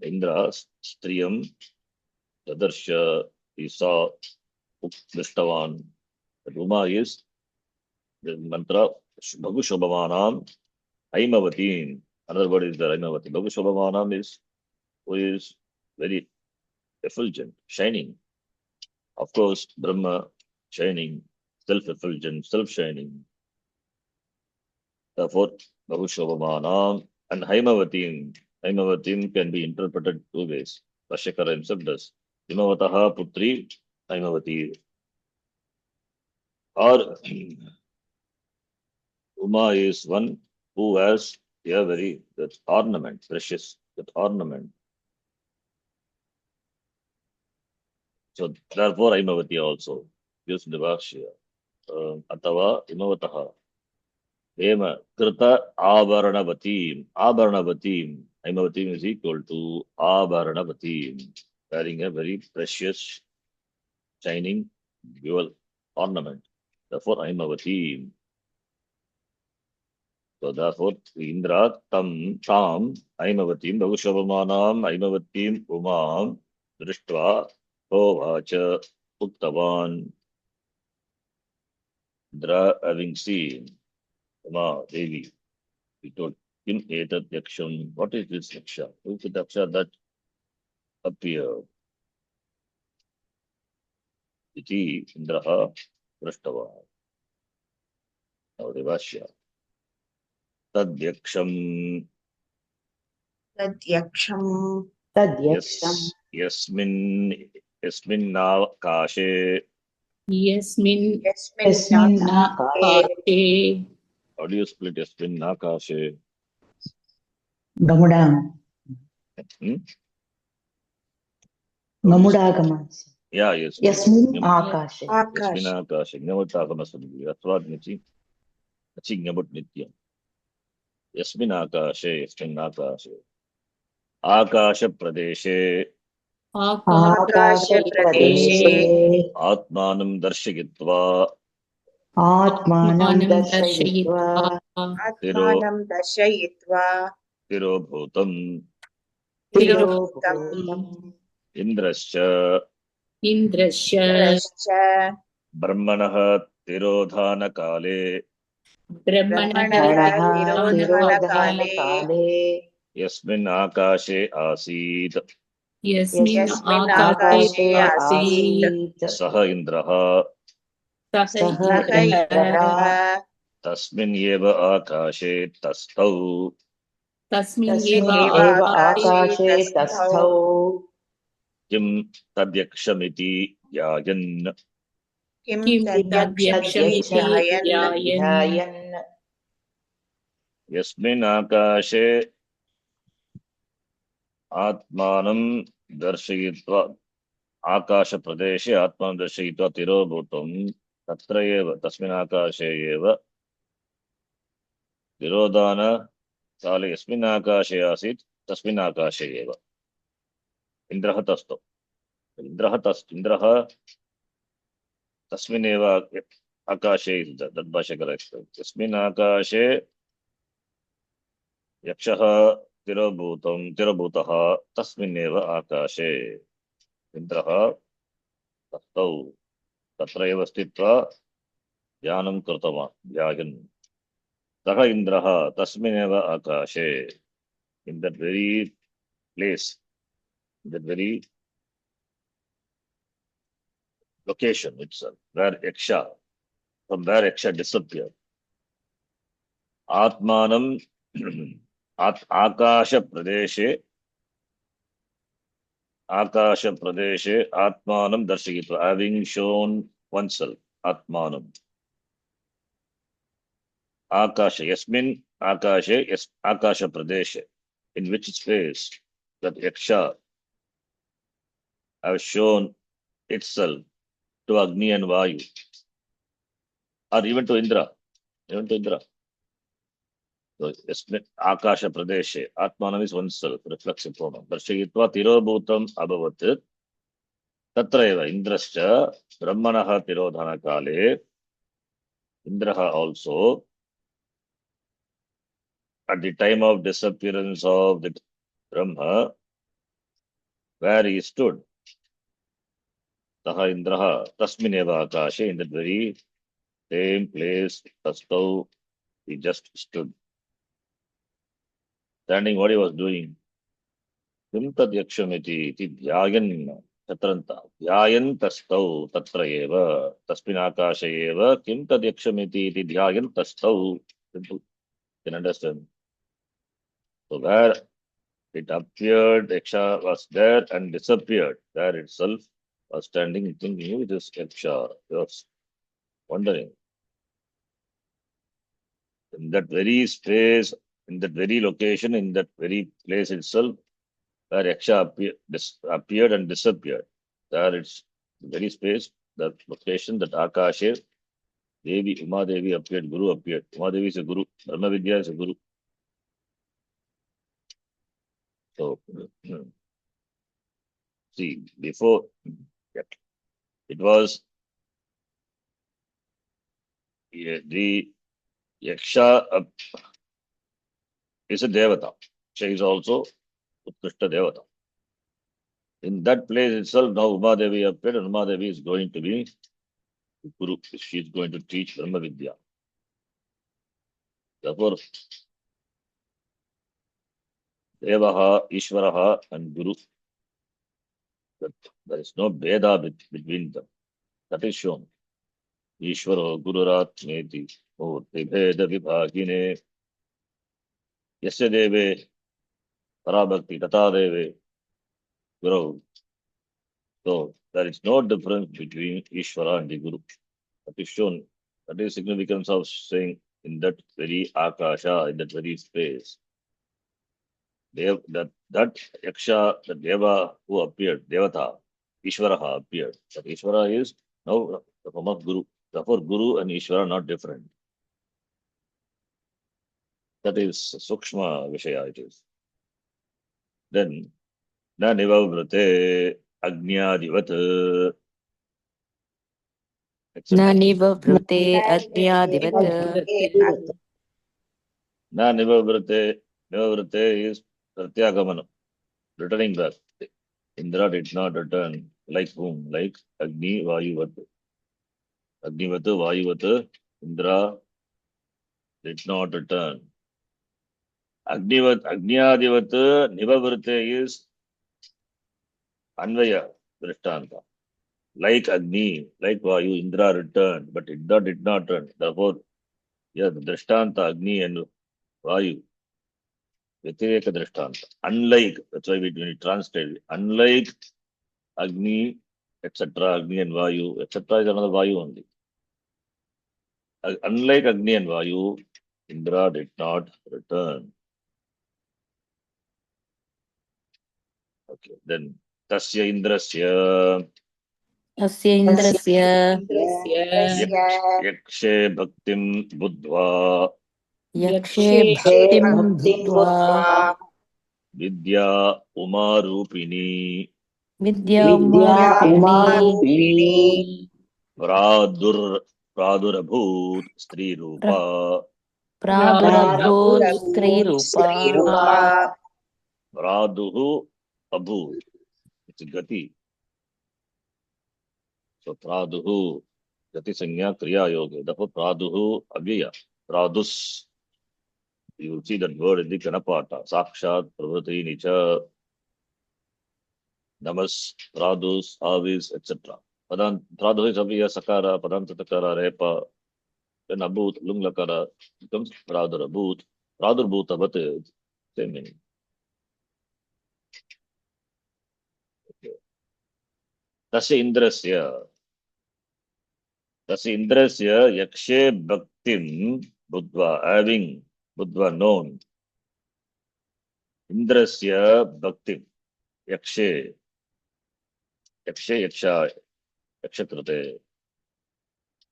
Indra, Striyam, Tadarsha, he saw Drishtavan. That Uma is the mantra Bhagushobhamanam Aimavatim. Another word is the Aimavati. Bhagushobhamanam is who is very effulgent, shining. Of course, Brahma, shining, self-effulgent, self-shining. Therefore, Bhagushobhamanam and Haimavatim. Haimavatim can be interpreted two ways. Vashyakara himself does. Himavataha Putri Haimavati. Or Uma is one who has a very that ornament, precious, that ornament. So therefore Aimavati also used in the Bhashya. Atava Imavataha. Ema Krita Abaranavatim. Abaranavatim. Aimavatim is equal to Abaranavatim. Wearing a very precious, shining, jewel ornament. Therefore Aimavatim. So therefore Indra Tam Aimavatim Bhagushobhamanam Aimavatim Umam Drishtva Hovacha Uktavan. Indra having seen Uma Devi, he told Kim Etat Yaksham. What is this Yaksha? Who is the Yaksha that appeared? Iti Indraha Drashtava. Now the Vashya. Tad Yaksham. Tadyaksham Tadyaksham. Yasmin Nakashe. Yasmin Yasmin Nakashe. How do you split Yasmin Nakashe? Gamudam. Hmm? Gamudagama. Yeah, yes. Yasmin Akashe. Yasmin Akash Akashe. Gnavutagama Sadhu. Yasvad Nichi. Achi Gnavut Nityam. Yasmin Akashe. Akasha Pradeshe. Akasha Pradeshe Atmanam Darshayitva. Atmanam Darshayitva. Atmanam Dashayitva Tirobhutam. Tirobhutam Indrascha. Indrascha Brahmanaha Tirodhana Kale. Brahmanaha Tirodhana Kale Yasmin Akashe Asid. Yasmin Yasmin Akashe Akashe Asit. Saha Indraha. Saha Saha Indraha Tasmin Yeva Akashe Tastau. Tasmin Tasmin eva eva Akashe Akashe Tasthau. Kim Tadyakshamiti Yayan. Kim Kim Tadyakshami Tadyakshami Dhyayan Dhyayan. Yasmin Akashe Atmanam Darshayitva. Akasha Pradeshe Atmanam Darshayitva Tirobhutam. Tatra eva Tasmin Akashe eva Tirodhana काले यस्मिन् आकाशे आसीत् तस्मिन् आकाशे एव इन्द्रः तस्थौ इन्द्रः तस्मिन्नेव आकाशे तद्भाषा यस्मिन् आकाशे यक्षः तिरोभूतः तस्मिन्नेव आकाशे इन्द्रः तस्थौ तत्र एव स्थित्वा ध्यानं कृतवान् ध्यायन् सः इन्द्रः तस्मिन्नेव आकाशे in that very place, that very location itself, where from where Yaksha disappeared. Atmanam Akasha Pradeshe Atmanam Darshikitva, having shown oneself, Atmanam. Akasha, Yasmin Akashe, yes, Akasha Pradeshe, in which space that Yaksha has shown itself to Agni and Vayu, or even to Indra. So, Yasmin Akasha Pradeshe, Atmanam is oneself, reflexive pronoun. Darshikitva Tirobhutam Abhavat, Tatraiva Indrascha, Brahmanaha Tirodhana Kale, Indraha also, at the time of disappearance of the Brahma, where he stood, Taha Indraha, Tasmineva Akashe, in that very same place, Tastau, he just stood. Standing, what he was doing. Kim tad yakshamiti, iti dhyayan chatranta. Dhyayan tastau, tatra eva, tasmin akasha eva, kim tad yakshamiti, iti dhyayan tastau. Simple. You can understand. So where it appeared, Yaksha was there and disappeared. There itself was standing, thinking, who is this Yaksha? He was wondering. In that very space, in that very location, in that very place itself, where Yaksha appeared and disappeared. There it's the very space, that location, that Akashe, Devi, Uma Devi appeared, Guru appeared. Uma Devi is a Guru, Brahma Vidya is a Guru. So, see, before, it was the Yaksha is a Devata. She is also Utkrishta Devata. In that place itself, now Uma Devi appeared, and Uma Devi is going to be Guru. She is going to teach Brahma Vidya. Therefore, Devaha, Ishvaraha, and Guru. There is no Veda between them. That is shown. Ishvaro Gururatmeti Murti Veda Vibhagine Yasya Deve Parabhakti Tata Deve Guru. So there is no difference between Ishvara and the Guru. That is shown. That is significance of saying in that very Akasha, in that very space. That Yaksha, the Deva who appeared, Devata, Ishvaraha appeared. That Ishvara is now the form of Guru. Therefore, Guru and Ishvara are not different. That is Sukshma Vishaya it is. Then, Na Nivavrate Agnyadivat. न निववृते अज्ञादिवत् Na Nivavrate is Pratyagamanam, returning back. Indra did not return. Like whom? Like Agni Vayuvat. Agnivat Vayuvat, Indra did not return. Agnyadivat Nivavrate is Anvaya Drishtanta. Like Agni, like Vayu, Indra returned, but Indra did not return. Therefore, yeah, the Drishtanta, Agni and Vayu, Vyatireka Drishtanta. Unlike, that's why when we translate it, unlike Agni, etc., Agni and Vayu, etc. is another Vayu only. Unlike Agni and Vayu, Indra did not return. Okay, then Tasya Indrasya अस्य इन्द्रस्य Yakshe Bhaktim Buddhva यक्षे यक्षे भक्तिं भक्तिं भूत्वा भूत्वा विद्या उमारूपिणी विद्यां विद्या वारिणी उमारूपिणी प्रादुरभूत स्त्रीरूपा प्रादुरभूत् प्रादुरभूत् स्त्रीरूपा स्त्रीरूपा प्रादुः अभूत. It's gati. So praduhu gati sanya kriya yoga. Therefore praduhu avyaya. Pradus. You will see that word in the Kanapata. Sakshat pravati nicha namas pradus avis etc. Praduhu is avyaya sakara padanta takara repa. Then abut lunglakara becomes pradurabhut. Pradurbhutavat. Same meaning. Tasya indrasya yakshe bhaktim buddha having buddha known indrasya bhaktim yakshe yakshakrute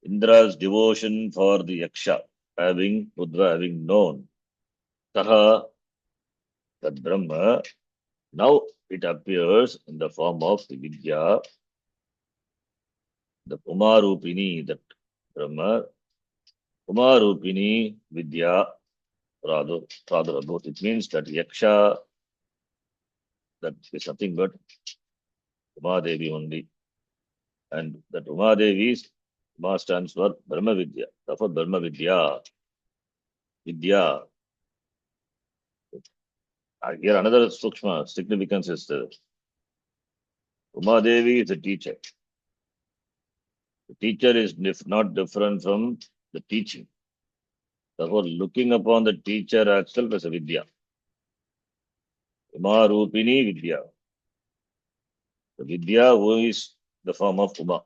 Indra's devotion for the yaksha buddha having known saha that Brahma now it appears in the form of the vidya the umarupini that Brahma umarupini vidya Pradurabhut. It means that Yaksha, that is nothing but Umadevi only. And that Umadevi's Uma stands for Brahma Vidya. Therefore, Brahma Vidya. Vidya. Here another sukshma significance is Umadevi is a teacher. The teacher is not different from the teaching. Therefore, looking upon the teacher itself as a Vidya. Umarupini Vidya. The Vidya who is the form of Uma.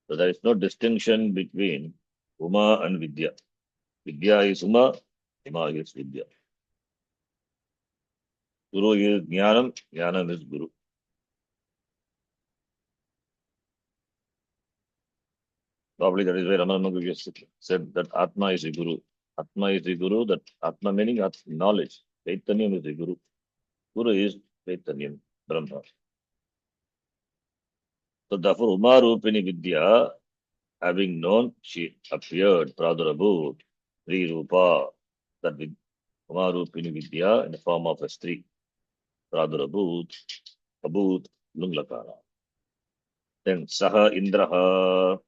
So there is no distinction between Uma and Vidya. Vidya is Uma, Uma is Vidya. Guru is Jnanam, Jnanam is Guru. Probably that is why Ramana Maharaj said that Atma is the Guru. Atma is the Guru, that Atma meaning knowledge. Chaitanyam is the Guru. Guru is Chaitanyam, Brahma. So therefore Uma Rupini Vidya, having known, she appeared, Pradurabhut, Sri Rupa, that with Uma Rupini Vidya in the form of a Stri. Pradurabhut, Abhut, Lunglakara. Then Saha Indraha,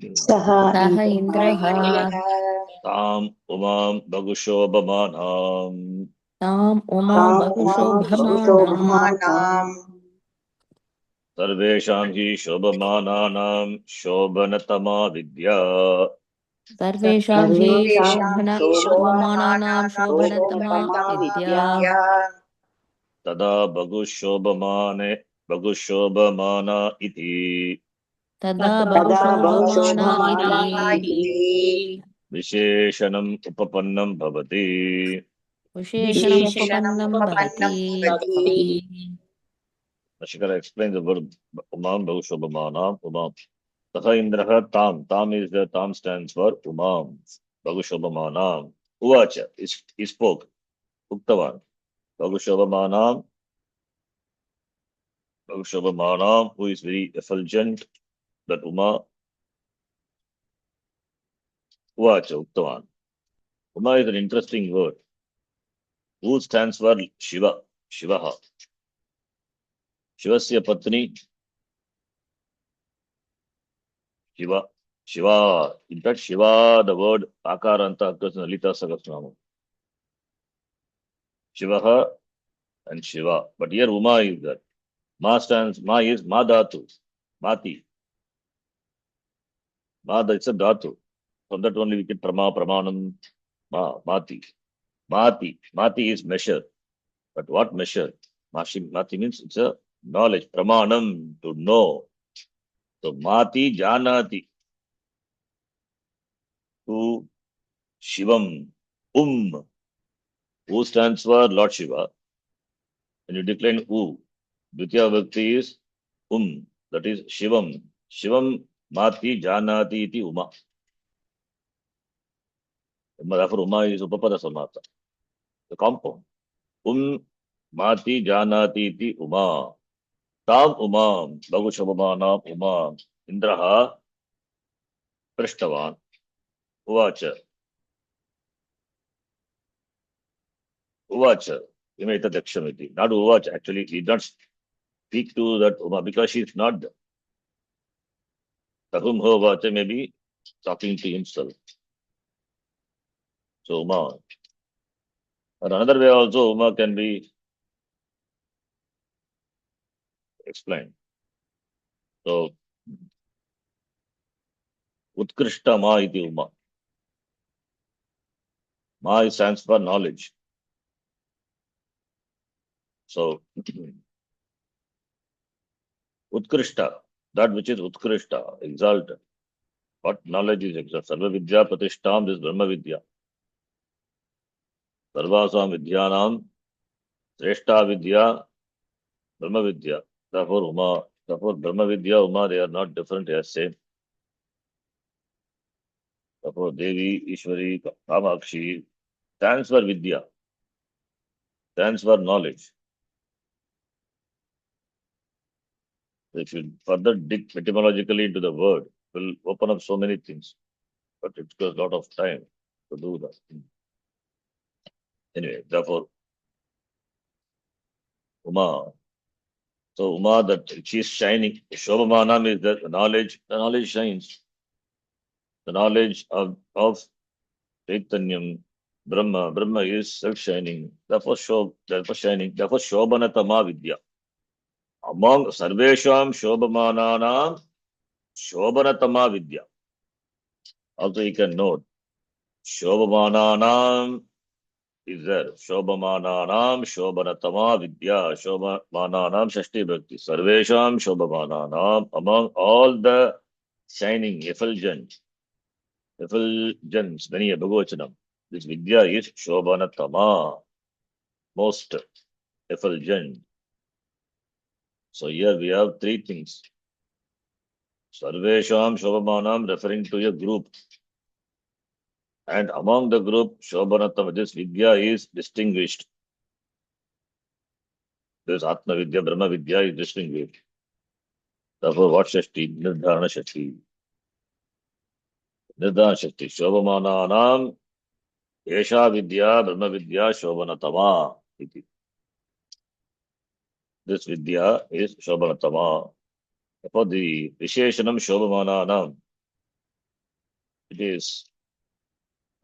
सः सः इन्द्रः Tam Umam Bagushobhamanam, ताम् Uma बहुशोभमानाम् बहुशोभमानाम् Sarvesham hi Shobhamananam Shobhanatama Vidya, सर्वेषां हि सर्वेषां हि शोभमानानां शोभनतमा शोभमानानां विद्या विद्या Tada Bagushobhamana iti, तदा तदा बहुशोभमाना बहुशोभमाना इति इति Visheshanam Upapannam Bhavati. विशेषणमुपपन्नं भवति. भवति Nashikara explains the word Umam Bagushobhamanam Umam. Saha Indraha Tam. Tam is the Tam stands for Umam. Bagushobhamanam. Uvacha. He spoke. Uktavan. Bagushobhamanam. Bagushobhamanam, who is very effulgent. That Uma. Uvacha. Uktavan. Uma is an interesting word. Who stands for Shiva. Shivaha. Shivasya Patni. Shiva. Shiva. In fact, Shiva, the word Akaranta occurs in Lalita Sahasranama. Shivaha and Shiva. But here Uma is that. Ma is Ma Dhatu. Mati. Ma, it's a Dhatu. From that only we get Pramanam. Mati. Mati is measure. But what measure? Mati means it's a knowledge. Pramanam, to know. So Mati Janati. To Shivam. Who stands for Lord Shiva. When you decline U, Dvitiya Bhakti is that is Shivam. Shivam Mati Janati iti Uma. Therefore, Uma is Upapada Samasa, the compound. Mati Janati iti Uma. Tam Umam, Bhagu Shabhamanam Umam, Indraha, Prishtavan, Uvacha, Uvacha, Imeta Dakshamiti. Not Uvacha, actually, he did not speak to that Uma because she is not there. Tahum Uvacha may be talking to himself. So Uma. And another way also, Uma can be explained. So, Utkrishta Ma iti Uma. Ma stands for knowledge. So, Utkrishta, that which is Utkrishta, exalted. What knowledge is exalted? Sarva Vidya Pratishtam, this Brahma Vidya. Sarvasam Vidyanam, Sreshta Vidya, Brahma Vidya. Therefore, Uma, therefore Brahma Vidya, Uma, they are not different, they are same. Therefore, Devi, Ishwari, Kamakshi stands for Vidya, stands for knowledge. If you further dig etymologically into the word, it will open up so many things. But it takes a lot of time to do that. Anyway, therefore, Uma. So Uma, that she is shining. Shobhamanam is the knowledge shines. The knowledge of Chaitanyam, Brahma is self-shining. Therefore shining. Therefore Shobhanatama Vidya. Among Sarvesham Shobhamananam, Shobhanatama Vidya. Also you can note, Shobhamananam is there. Shobhamananam, Shobhanatama Vidya, Shobhamananam, Shashti Bhakti. Sarvesham Shobhamananam, among all the shining effulgence, many a Bhagavachanam. This Vidya is Shobhanatama, most effulgent. So here we have three things. Sarvesham Shobhamanam referring to a group. And among the group, Shobhanatama, this Vidya is distinguished. This Atma Vidya, Brahma Vidya is distinguished. Therefore, what Shashti? Nirdhana Shashti. Nirdhana Shashti. Shobhamananam, Esha Vidya, Brahma Vidya, Shobhanatama. This Vidya is Shobhanatama. Therefore, the Visheshanam Shobhamananam, it is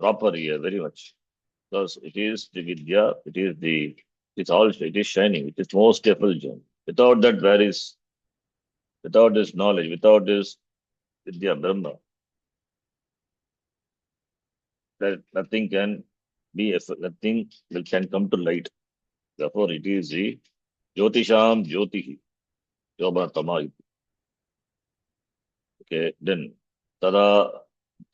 proper here very much. Because it is the Vidya, it is shining, it is most effulgent. Without that, without this knowledge, without this Vidya Brahma, that nothing can come to light. Therefore, it is the Jyotisham Jyotihi, Shobhanatama. Okay, then Tada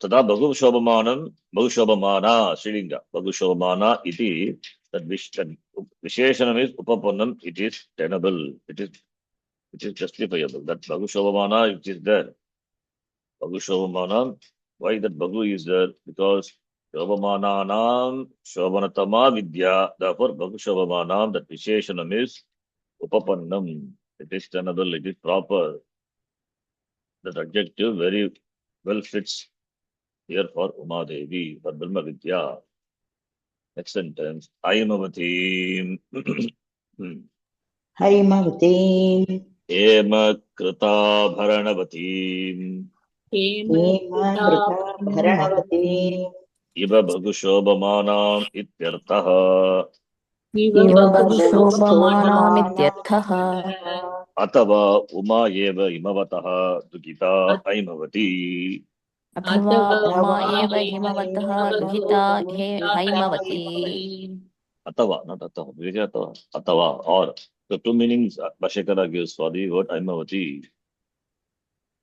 Bhagu Shobhamanam, Bhagu Shobhamana, Srilinga, Bhagu Shobhamana iti, that Visheshanam is Upapannam, it is tenable, it is justifiable. That Bhagu Shobhamana, which is there. Bhagu Shobhamana, why that Bhagu is there? Because Shobhamananam, Shobhanatama Vidya, therefore Bhagu Shobhamanam, that Visheshanam is Upapannam, it is tenable, it is proper. That adjective very well fits here for Uma Devi, for Brahma Vidya. Next sentence, Aimavati. Haimavati. Ema Krita Bharanavati. Hema Bharanavati. Iva Bhagu Shobhamanam Ityarthaha. इव बहुशोभमानामित्यर्थः Atava Uma Eva Imavataha Dukita Aimavati. अथवा उमा एव हिमवतः दुहिता Haimavati Atava, not Atava. Atava. Atava, or. The two meanings Bhashyakara gives for the word Aimavati.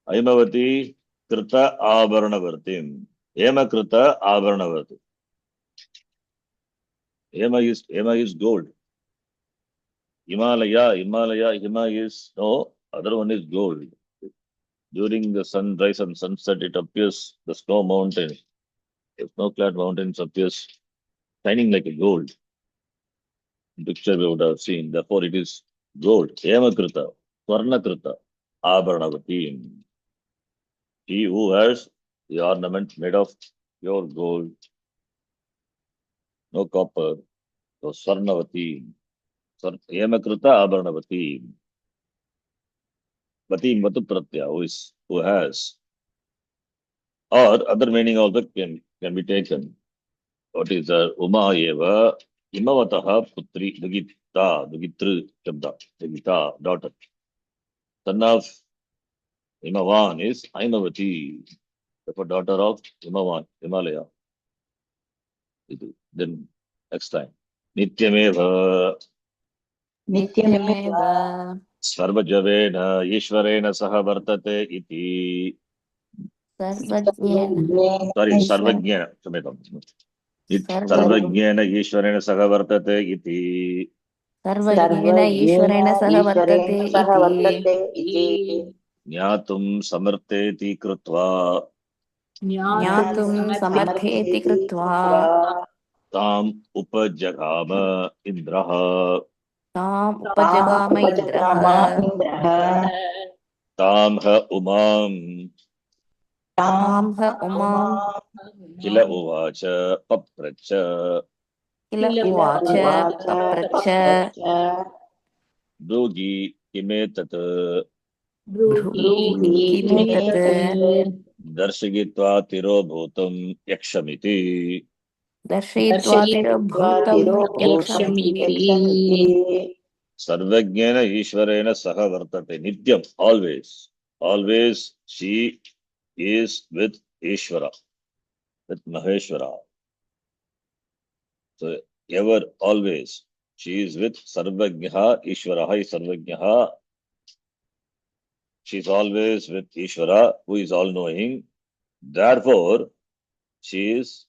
Aimavati Krita Abharanavartim. Hema Krita Abharanavartim. Hema is gold. Himalaya, Hima is, no, other one is gold. During the sunrise and sunset, it appears the snow mountain. A snow-clad mountains appears shining like a gold. In picture we would have seen. Therefore, it is gold. Hemakrita, Swarnakrita, Abharanavati. He who has the ornament made of pure gold, no copper. So Swarnavati. Hemakrita, Abharanavati. Vati Matu Pratya, who has. Or other meaning also can be taken. What is Uma Eva Imavataha Putri Dugitru Shabda, Dugita, daughter. Son of Imavan is Aimavati, the daughter of Imavan, Himalaya. Then next time. Nityameva नित्यमेव Sarvajavena Ishvarena Saha Vartate iti. सर्वज्ञेन Sorry, Ishwar Sarvajnana. Kshamekam. Serve Sarvajnana Ishvarena Saha Vartate iti. सर्वज्ञेन ईश्वरेण सह वर्तते इति ज्ञातुं समर्थेति कृत्वा ज्ञातुं समर्थेति कृत्वा ताम् उपजगाम इन्द्रः ताम् उपजगाम इन्द्रः ताम् ह उमाम् ताम् ह उमाम् किल उवाच पप्रच्छ किल उवाच पप्रच्छ ब्रूहि किमेतत् ब्रूहि किमेतत् दर्शयित्वा तिरोभूतं यक्षमिति दर्शयित्वा तिरोभूतं यक्षमिति सर्वज्ञेन ईश्वरेण सह वर्तते नित्यम् always she is with Ishvara, with Maheshwara. So ever always she is with Sarvajnaha, Ishvaraha is Sarvajnaha. She is always with Ishvara, who is all-knowing. Therefore, she is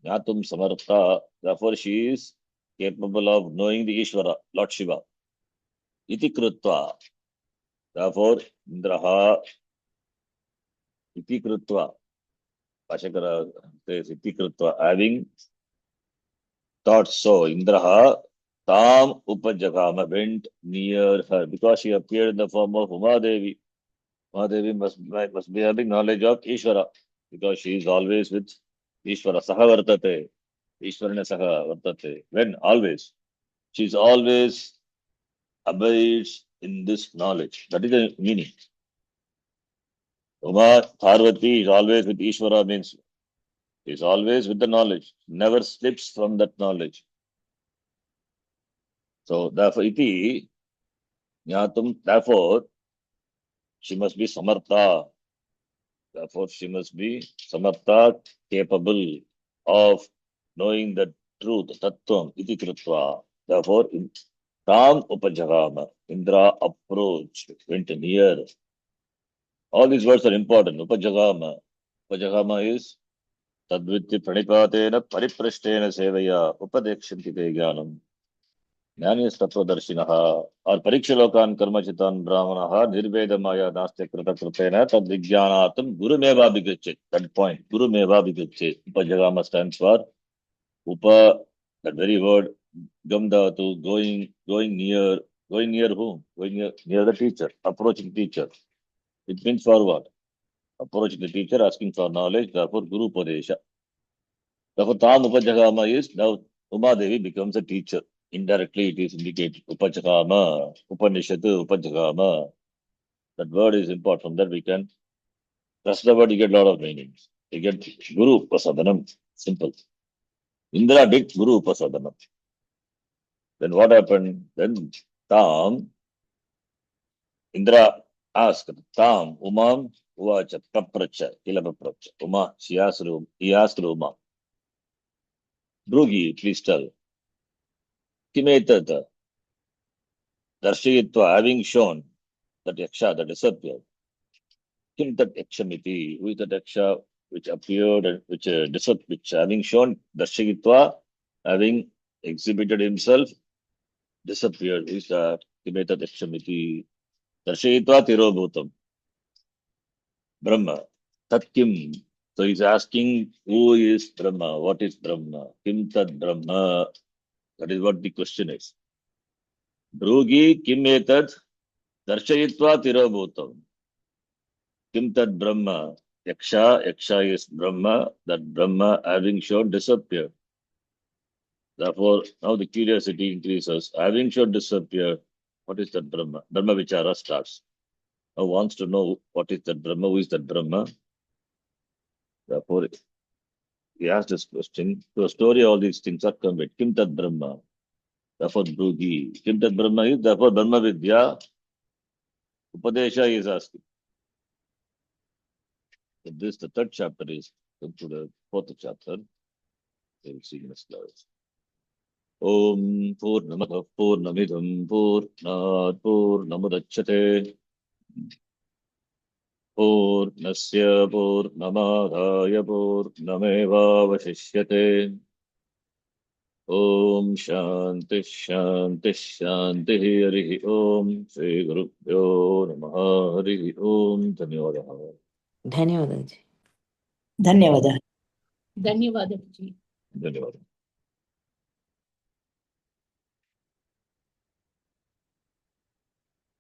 Jnatum Samartha. Therefore, she is capable of knowing the Ishvara, Lord Shiva. Iti Krutva. Therefore, Indraha Iti Krutva. Pashakara says Iti Krutva. Having thought so, Indraha Tam Upajagama went near her because she appeared in the form of Umadevi. Umadevi must be having knowledge of Ishvara because she is always with Ishvara. Saha Vartate. Ishvarana Saha Vartate. When? Always. She is always abides in this knowledge. That is the meaning. Uma Parvati is always with Ishvara means is always with the knowledge, never slips from that knowledge. So therefore, iti jnatum, therefore she must be samartha. Therefore, she must be samartha, capable of knowing the truth, tattvam, iti krutva. Therefore, tam upajagama, Indra approached, went near. All these words are important. Upajagama. Upajagama is तद्वित्ति प्रणिपातेन परिपृष्टेन सेवया उपदेक्षन्ति ते ज्ञानम् ज्ञानीस्तत्त्वदर्शिनः और परीक्षलोकान् कर्मचितान् ब्राह्मणः निर्वेदमाया नास्ति कृतकृतेन तद्विज्ञानात् गुरुमेवाभिगच्छेत्. That point, गुरुमेवाभिगच्छेत्. उपजगाम stands for upa, that very word gam dhatu, going near whom? Going near the teacher, approaching teacher. It means for what? Approaching the teacher, asking for knowledge, therefore Guru Upadesha. Therefore, Tam Upajagama is now Umadevi becomes a teacher. Indirectly, it is indicated. Upajagama, Upanishadu, Upajagama. That word is important. From that, we can trust the word, you get a lot of meanings. You get Guru Upasadanam. Simple. Indra did Guru Upasadanam. Then what happened? Then Tam, Indra asked, Tam, Umam, Uvacha, Papracha, Kilapapracha. Uma, he asked Uma. Dhrugi, please tell. Kimetata, Darshayitva, having shown that Yaksha, that disappeared. Kim that Yakshamiti, who is that Yaksha which appeared and which having shown Darshayitva, having exhibited himself, disappeared. Who is that? Kimeta Yakshamiti. Darshayitva Tirobhutam. Brahma. Tatkim. So he's asking, who is Brahma? What is Brahma? Kim tad Brahma? That is what the question is. Dhrugi kim etad darshayitva tirabhutam. Kim tad Brahma? Yaksha is Brahma. That Brahma having shown disappeared. Therefore, now the curiosity increases. Having shown disappear, what is that Brahma? Brahma Vichara starts. Now wants to know what is that Brahma, who is that Brahma? Therefore, he asked this question. To a story, all these things are conveyed. Kim tad Brahma? Therefore, Dhrugi. Kim tad Brahma is, therefore, Brahma Vidya. Upadesha is asking. So this, the third chapter is to the fourth chapter. We will see next class. Om Purnamadav Purnamidam Purnat Purnamudachyate Purnasya Purnamadaya Purnamevavashishyate. Om Shanti Shanti Shanti Harihi Om Shri Gurubhyo Namaha Harihi Om. ಧನ್ಯವಾದः. ಧನ್ಯವಾದ G. ಧನ್ಯವಾದ. ಧನ್ಯವಾದ G. ಧನ್ಯವಾದ.